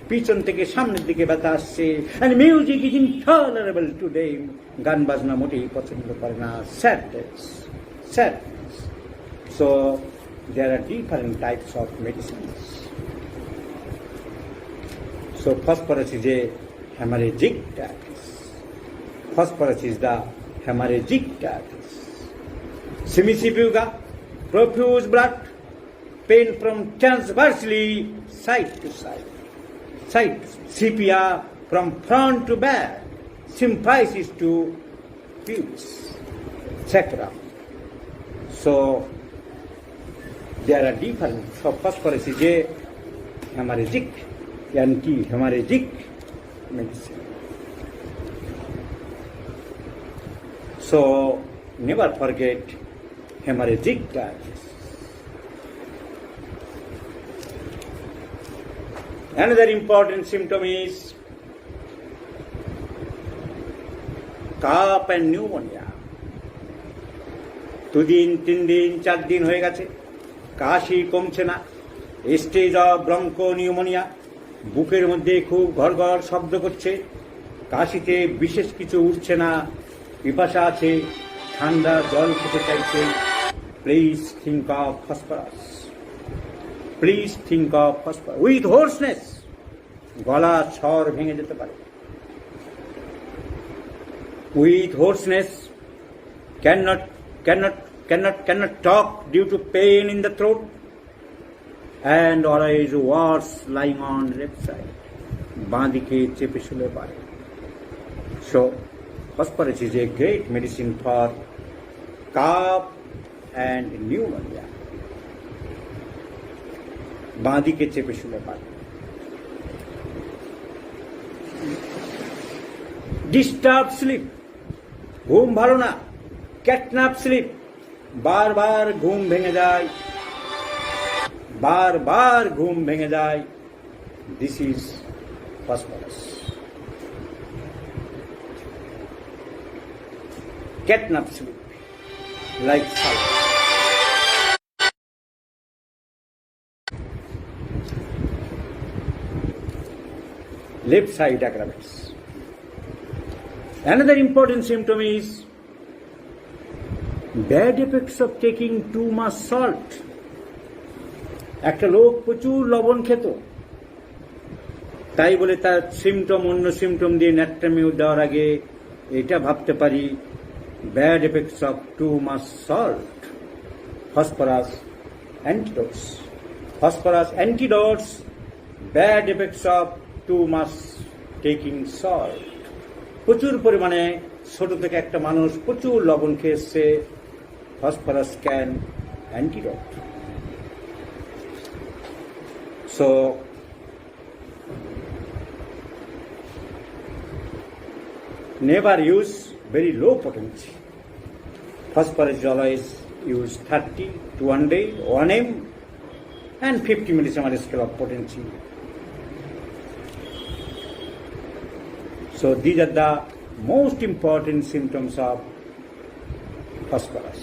A: পিছন থেকে সামনের দিকে ব্যথা আসছে, and music is intolerable to them, গান বাজনা মোটেই পছন্দ করে না, sadness. So there are different types of medicines. So phosphorus is a hemorrhagic diathesis. Semicifuga, profuse blood, pain from transversely side to side. Sepia from front to back, symphysis to pubis, sacrum. So there are different. So phosphorus is a hemorrhagic, anti-hemorrhagic medicine. So never forget hemorrhagic diathesis. Another important symptom is cough and pneumonia. 2 দিন 3 দিন 4 দিন হয়ে গেছে, কাশি কমছে না, stage of broncho pneumonia, বুকের মধ্যে খুব ঘড়ঘড় শব্দ করছে, কাশিতে বিশেষ কিছু উঠছে না, পিপাসা আছে, ঠান্ডা জল খেতে চাইছে। Please think of phosphorus. With hoarseness, গলা স্বর ভেঙে যেতে পারে। With hoarseness, cannot talk due to pain in the throat, and always worse lying on left side, বাঁ দিকে চেপে শুলে পারে। So Phosphorus is a great medicine for cough and pneumonia. বাঁদিকে চেপে শুলে পান। ডিস্টার্ব স্লিপ, ঘুম ভালো না, ক্যাটনাপ স্লিপ, বারবার ঘুম ভেঙে যায়, বারবার ঘুম ভেঙে যায়, this is phosphorus. Catnap sleep like sulph. Left side aggravates. Another important symptom is bad effects of taking too much salt. একটা লোক প্রচুর লবণ খেত, তাই বলে তার সিমটম অন্য সিমটম দিয়ে ন্যাট্রামিউ দেওয়ার আগে এটা ভাবতে পারি bad effects of too much salt. Phosphorus antidotes, phosphorus antidotes, bad effects of too much taking salt. প্রচুর পরিমাণে ছোট থেকে একটা মানুষ প্রচুর লবণ খেয়ে এসছে, phosphorus can antidote. So never use very low potency. Phosphorus is always use 30 to 1 m and 50 millisiemen scale of potency. So these are the most important symptoms of phosphorus.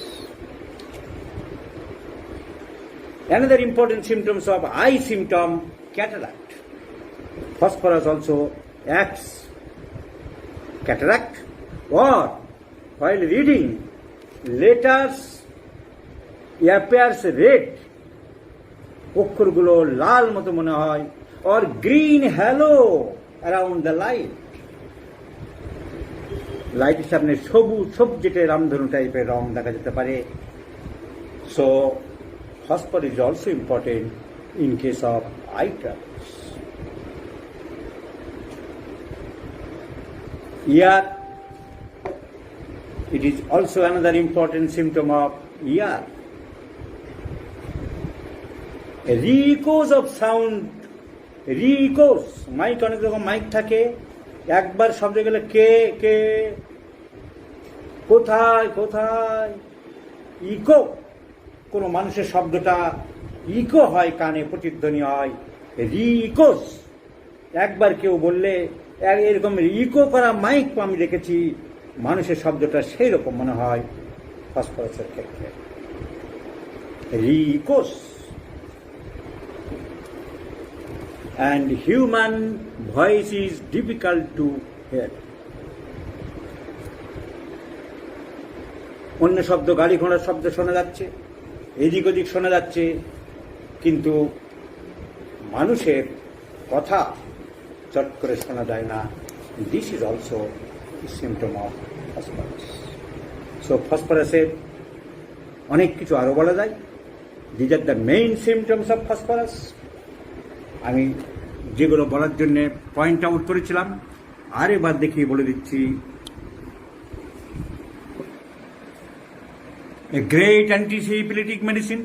A: Another important symptoms of eye symptom, cataract. Phosphorus also acts cataract, or while reading letters appears red, অক্ষরগুলো লাল মতো মনে হয়, or green halo around the light. লাইটের সামনে সবুজ সবজেটে রামধনু টাইপের রং দেখা যেতে পারে। So phosphorus is also important in case of I travels. Ear, it is also another important symptom of ear. A re-echoes of sound, re-echoes, mic অনেক রকম মাইক থাকে, একবার শব্দ গেলে কে কে, কোথায় কোথায়, ইকো, কোনো মানুষের শব্দটা ইকো হয়, কানে প্রতিধ্বনি হয়, রি-ইকোস। একবার কেউ বললে এরকম ইকো করা মাইক আমি দেখেছি, মানুষের শব্দটা সেই রকম মনে হয় ফসফরাসের ক্ষেত্রে, রি-ইকোস। And human voice is difficult to hear. অন্য শব্দ, গাড়ি ঘোড়ার শব্দ শোনা যাচ্ছে, এদিক ওদিক শোনা যাচ্ছে, কিন্তু মানুষের কথা চট করে শোনা যায় না। This is also symptom of phosphorus. So ফসফরাসের অনেক কিছু আরো বলা যায়। This are the main symptoms of phosphorus. আমি যেগুলো বলার জন্য পয়েন্ট আউট করেছিলাম আর এবার দেখিয়ে বলে দিচ্ছি। A great anti-syphilitic medicine,